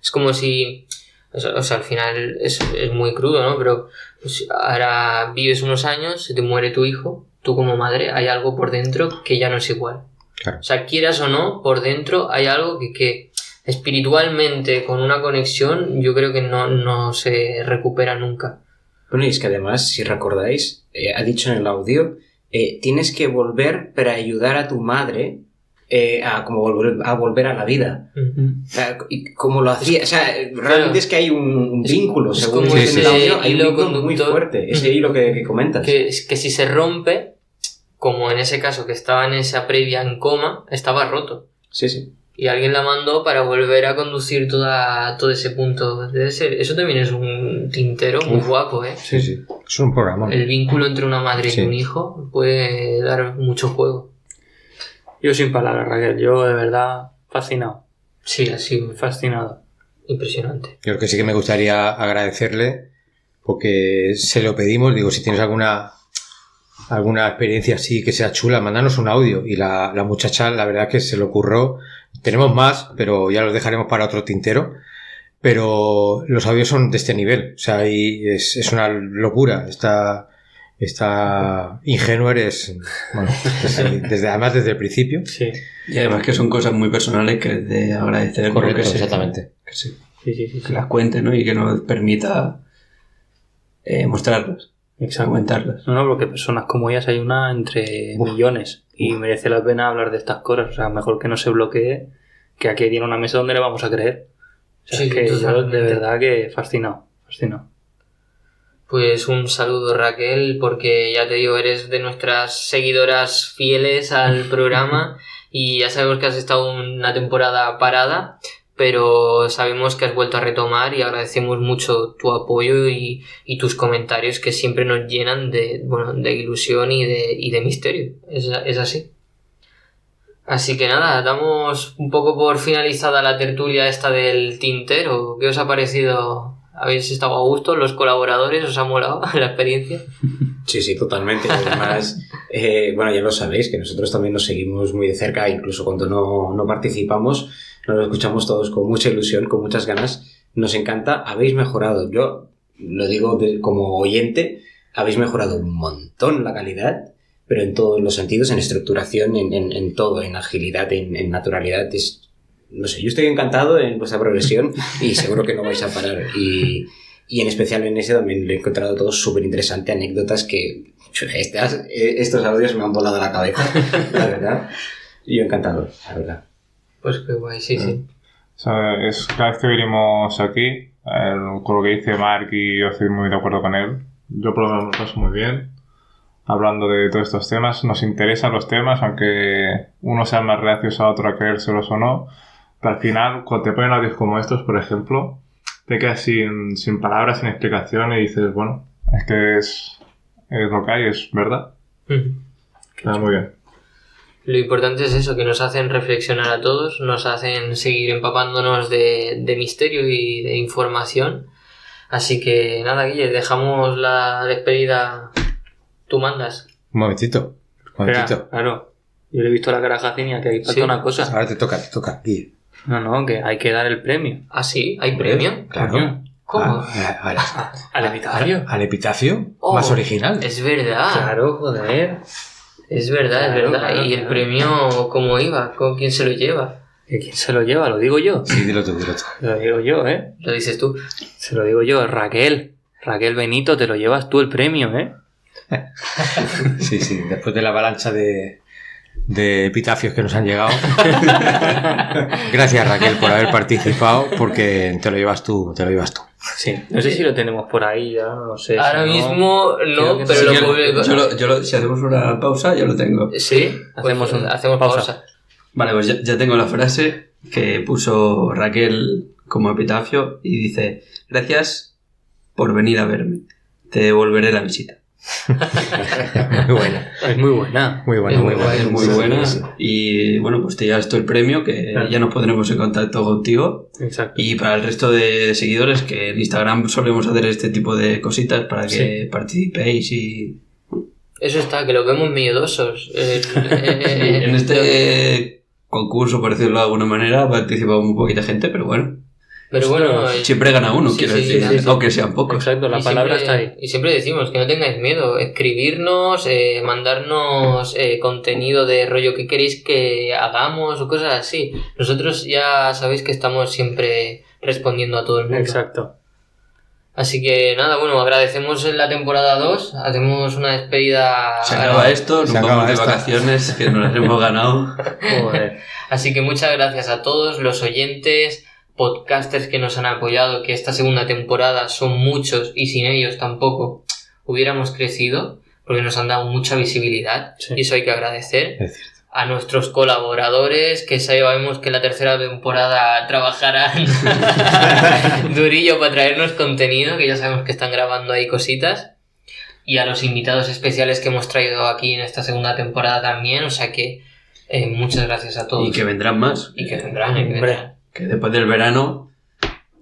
Es como si... O sea, al final es muy crudo, ¿no? Pero pues, ahora vives unos años, se te muere tu hijo, tú como madre, hay algo por dentro que ya no es igual. Claro. O sea, quieras o no, por dentro hay algo que espiritualmente, con una conexión, yo creo que no se recupera nunca. Bueno, y es que además, si recordáis, ha dicho en el audio, tienes que volver para ayudar a tu madre a volver a la vida. Uh-huh. O sea, y como lo hacía, o sea, realmente es que hay un vínculo, es según como dice en el audio, hay un hilo vínculo muy conductor. fuerte, ese hilo que comentas. Que si se rompe, como en ese caso que estaba en esa previa en coma, estaba roto. Sí. Y alguien la mandó para volver a conducir todo ese punto. Eso también es un tintero muy guapo, ¿eh? Sí. Es un programa. El vínculo entre una madre y un hijo puede dar mucho juego. Yo sin palabras, Raquel. Yo de verdad fascinado. Sí, así, Fascinado. impresionante. Yo creo que sí que me gustaría agradecerle porque se lo pedimos. Digo, si tienes alguna experiencia así que sea chula, mándanos un audio. Y la muchacha, la verdad que se le ocurrió. Tenemos más, pero ya los dejaremos para otro tintero. Pero los audios son de este nivel. O sea, es una locura. Esta ingenuo eres, bueno, además desde el principio. Sí. Y además que son cosas muy personales que es de agradecer. Correcto, que exactamente. Sí. Sí. Que las cuente, ¿no? Y que nos permita mostrarlas. Exacto. Comentarlas. No, porque personas como ellas hay una entre millones y merece la pena hablar de estas cosas. O sea, mejor que no se bloquee que aquí tiene una mesa donde le vamos a creer. O sea, Sí, es que yo totalmente. de verdad que fascinado. Pues un saludo, Raquel, porque ya te digo, eres de nuestras seguidoras fieles al programa y ya sabemos que has estado una temporada parada, pero sabemos que has vuelto a retomar y agradecemos mucho tu apoyo y tus comentarios que siempre nos llenan de ilusión y de misterio. Es así. Así que nada, damos un poco por finalizada la tertulia esta del tintero. ¿Qué os ha parecido? ¿Habéis estado a gusto? ¿Los colaboradores? ¿Os ha molado la experiencia? Sí, totalmente. Además, bueno, ya lo sabéis, que nosotros también nos seguimos muy de cerca, incluso cuando no participamos, nos lo escuchamos todos con mucha ilusión, con muchas ganas. Nos encanta, habéis mejorado. Yo lo digo como oyente, habéis mejorado un montón la calidad, pero en todos los sentidos, en estructuración, en todo, en agilidad, en naturalidad. No sé, yo estoy encantado en vuestra progresión y seguro que no vais a parar. Y en especial en ese también lo he encontrado todo súper interesante, anécdotas que estos audios me han volado la cabeza, la verdad. Y yo encantado, la verdad. Pues qué guay, sí. O sea, cada vez que venimos aquí, con lo que dice Mark, y yo estoy muy de acuerdo con él, yo por lo menos me lo paso muy bien hablando de todos estos temas. Nos interesan los temas, aunque uno sea más reacios a otro a creérselos o no. Pero al final, cuando te ponen audios como estos, por ejemplo, te quedas sin palabras, sin explicación y dices, bueno, es que es lo que hay, es verdad. Está muy bien. Lo importante es eso, que nos hacen reflexionar a todos, nos hacen seguir empapándonos de misterio y de información. Así que nada, Guille, dejamos la despedida. Tú mandas. Un momentito. Espera, claro. Yo le he visto la cara a Jacinia que hay falta una cosa. Ahora te toca, Guille. No, que hay que dar el premio. ¿Ah, sí? ¿Hay premio? Claro. ¿Cómo? ¿Al epitafio? ¿Al epitafio? Oh, Más original. Es verdad. Claro, joder. Es verdad, es verdad. Claro, ¿Y el premio cómo iba? ¿Con quién se lo lleva? ¿Quién se lo lleva? ¿Lo digo yo? Sí, dilo tú, dilo tú. Lo digo yo, ¿eh? Lo dices tú. Se lo digo yo, Raquel. Raquel Benito, te lo llevas tú el premio, ¿eh? Sí, después de la avalancha de epitafios que nos han llegado. Gracias, Raquel, por haber participado, porque te lo llevas tú. Sí. No sé si lo tenemos por ahí ya, no sé. Ahora si no- mismo creo no, que pero Sí, lo publico. si hacemos una pausa, yo lo tengo. Sí, Hacemos pues una hacemos pausa. Vale, pues ya tengo la frase que puso Raquel como epitafio y dice: gracias por venir a verme. Te devolveré la visita. Muy buena. Es muy buena. Muy buena, Es muy muy buena. Es muy Sí, buena. Sí. Y bueno, pues te llevas tú el premio, que Claro. ya nos pondremos en contacto contigo. Exacto. Y para el resto de seguidores, que en Instagram solemos hacer este tipo de cositas para que participéis y... Eso está, que lo vemos miedosos. En este concurso, por decirlo de alguna manera, ha participado muy poquita gente, pero bueno, Pero bueno, siempre gana uno, Sí, quiero sí, decir, sí, sí. aunque sean pocos. Exacto, la y palabra siempre- está ahí. Y siempre decimos que no tengáis miedo, escribirnos, mandarnos contenido de rollo que queréis que hagamos o cosas así. Nosotros ya sabéis que estamos siempre respondiendo a todo el mundo. Exacto. Así que nada, bueno, agradecemos en la temporada 2, hacemos una despedida. Se acaba esto, nos Se vamos acaba de esta. vacaciones, que nos las hemos ganado. Joder. Así que muchas gracias a todos los oyentes, podcasters que nos han apoyado, que esta segunda temporada son muchos y sin ellos tampoco hubiéramos crecido, porque nos han dado mucha visibilidad Sí. y eso hay que agradecer. Es cierto. A nuestros colaboradores, que sabemos que la tercera temporada trabajarán durillo para traernos contenido, que ya sabemos que están grabando ahí cositas. Y a los invitados especiales que hemos traído aquí en esta segunda temporada también, o sea que muchas gracias a todos. Y que vendrán más. Y que vendrán, y que Hombre. vendrán. Que después del verano...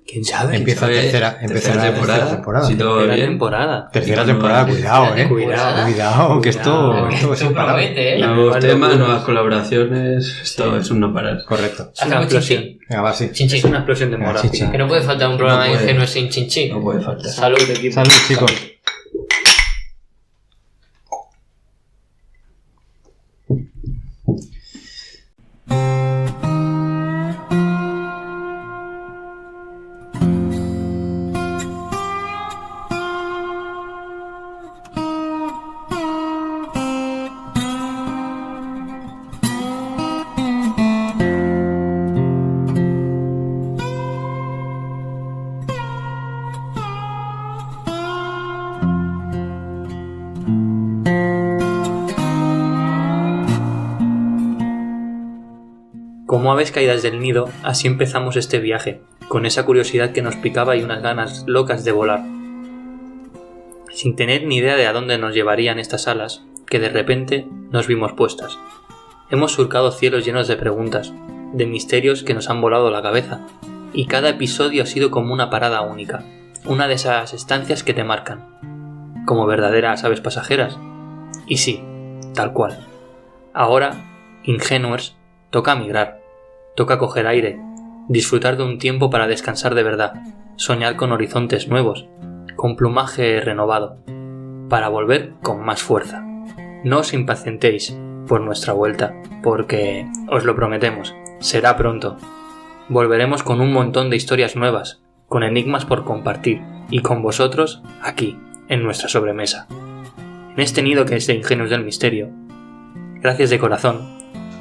¿Quién sabe? Empieza ¿sabe? tercera temporada. Si todo va Tercera bien. temporada. Tercera Y temporada, cuando- cuidado, Cuidado. Cuidado, que esto Cuidado. es Esto imparable. promete, ¿eh? Nuevos Vale, temas, bueno. nuevas colaboraciones, esto es un no parar. Correcto. Es una Hacemos explosión. chin-chin. Venga, va, sí. Chin-chin. Es una explosión de Venga, moral. chichi. Que no puede faltar un programa No puede. ingenuo sin chin-chin. No puede faltar. Salud, equipo. Salud, chicos. Como aves caídas del nido, así empezamos este viaje, con esa curiosidad que nos picaba y unas ganas locas de volar. Sin tener ni idea de a dónde nos llevarían estas alas, que de repente nos vimos puestas. Hemos surcado cielos llenos de preguntas, de misterios que nos han volado la cabeza, y cada episodio ha sido como una parada única, una de esas estancias que te marcan, como verdaderas aves pasajeras. Y sí, tal cual. Ahora, Ingenuers, toca migrar, toca coger aire, disfrutar de un tiempo para descansar de verdad, soñar con horizontes nuevos, con plumaje renovado, para volver con más fuerza. No os impacientéis por nuestra vuelta, porque, os lo prometemos, será pronto. Volveremos con un montón de historias nuevas, con enigmas por compartir, y con vosotros aquí, en nuestra sobremesa. En este nido que es de Ingenios del Misterio. Gracias de corazón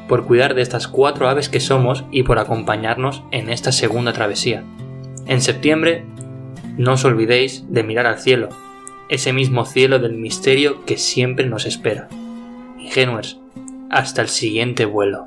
por cuidar de estas 4 aves que somos y por acompañarnos en esta segunda travesía. En septiembre, no os olvidéis de mirar al cielo, ese mismo cielo del misterio que siempre nos espera. Ingenuers, hasta el siguiente vuelo.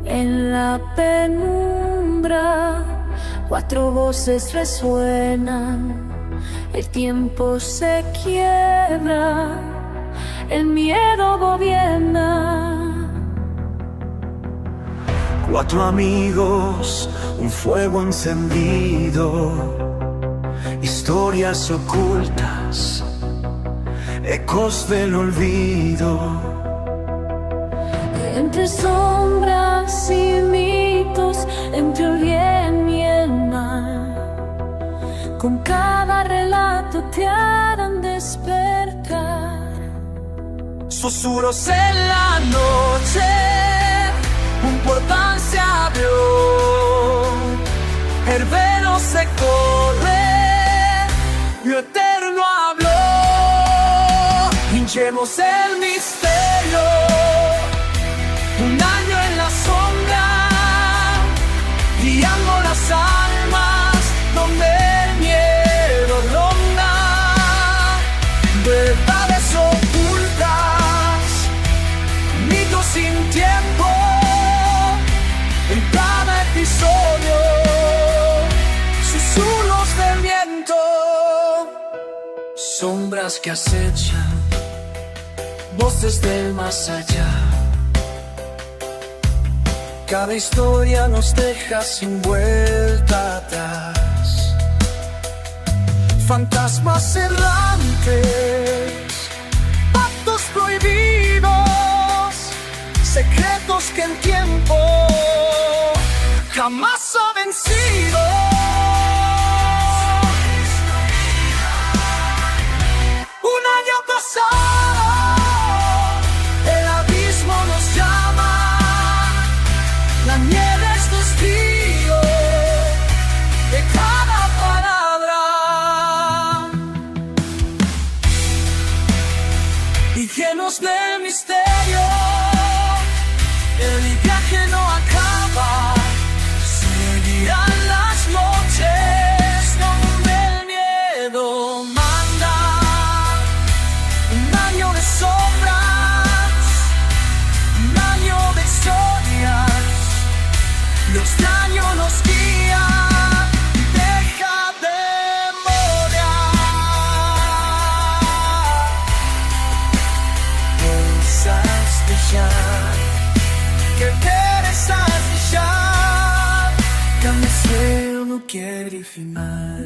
En la penumbra sombra, 4 voces resuenan, el tiempo se quiebra, el miedo gobierna. 4 amigos, un fuego encendido, historias ocultas, ecos del olvido. Entre sombras y mitos, entre el bien y el mal, con cada relato te harán despertar. Susurros en la noche, un portal se abrió, el velo se corre, lo eterno habló, hinchemos el misterio. Un año en la sombra, guiando las almas donde el miedo ronda. Verdades ocultas, mitos sin tiempo, en cada episodio, susurros del viento. Sombras que acechan, voces del más allá. Cada historia nos deja sin vuelta atrás. Fantasmas errantes, pactos prohibidos, secretos que el tiempo jamás ha vencido. Un año pasado, el abismo nos llama. La nieve es testigo de cada palabra. Y llenos de misterio, el viaje no acaba. Seguirán las noches donde el miedo manda. Un año de sombras, un año de historias. Los años nos guían, deja de morir. Pensaste ya que pensaste ya que mi sueño no quiere final.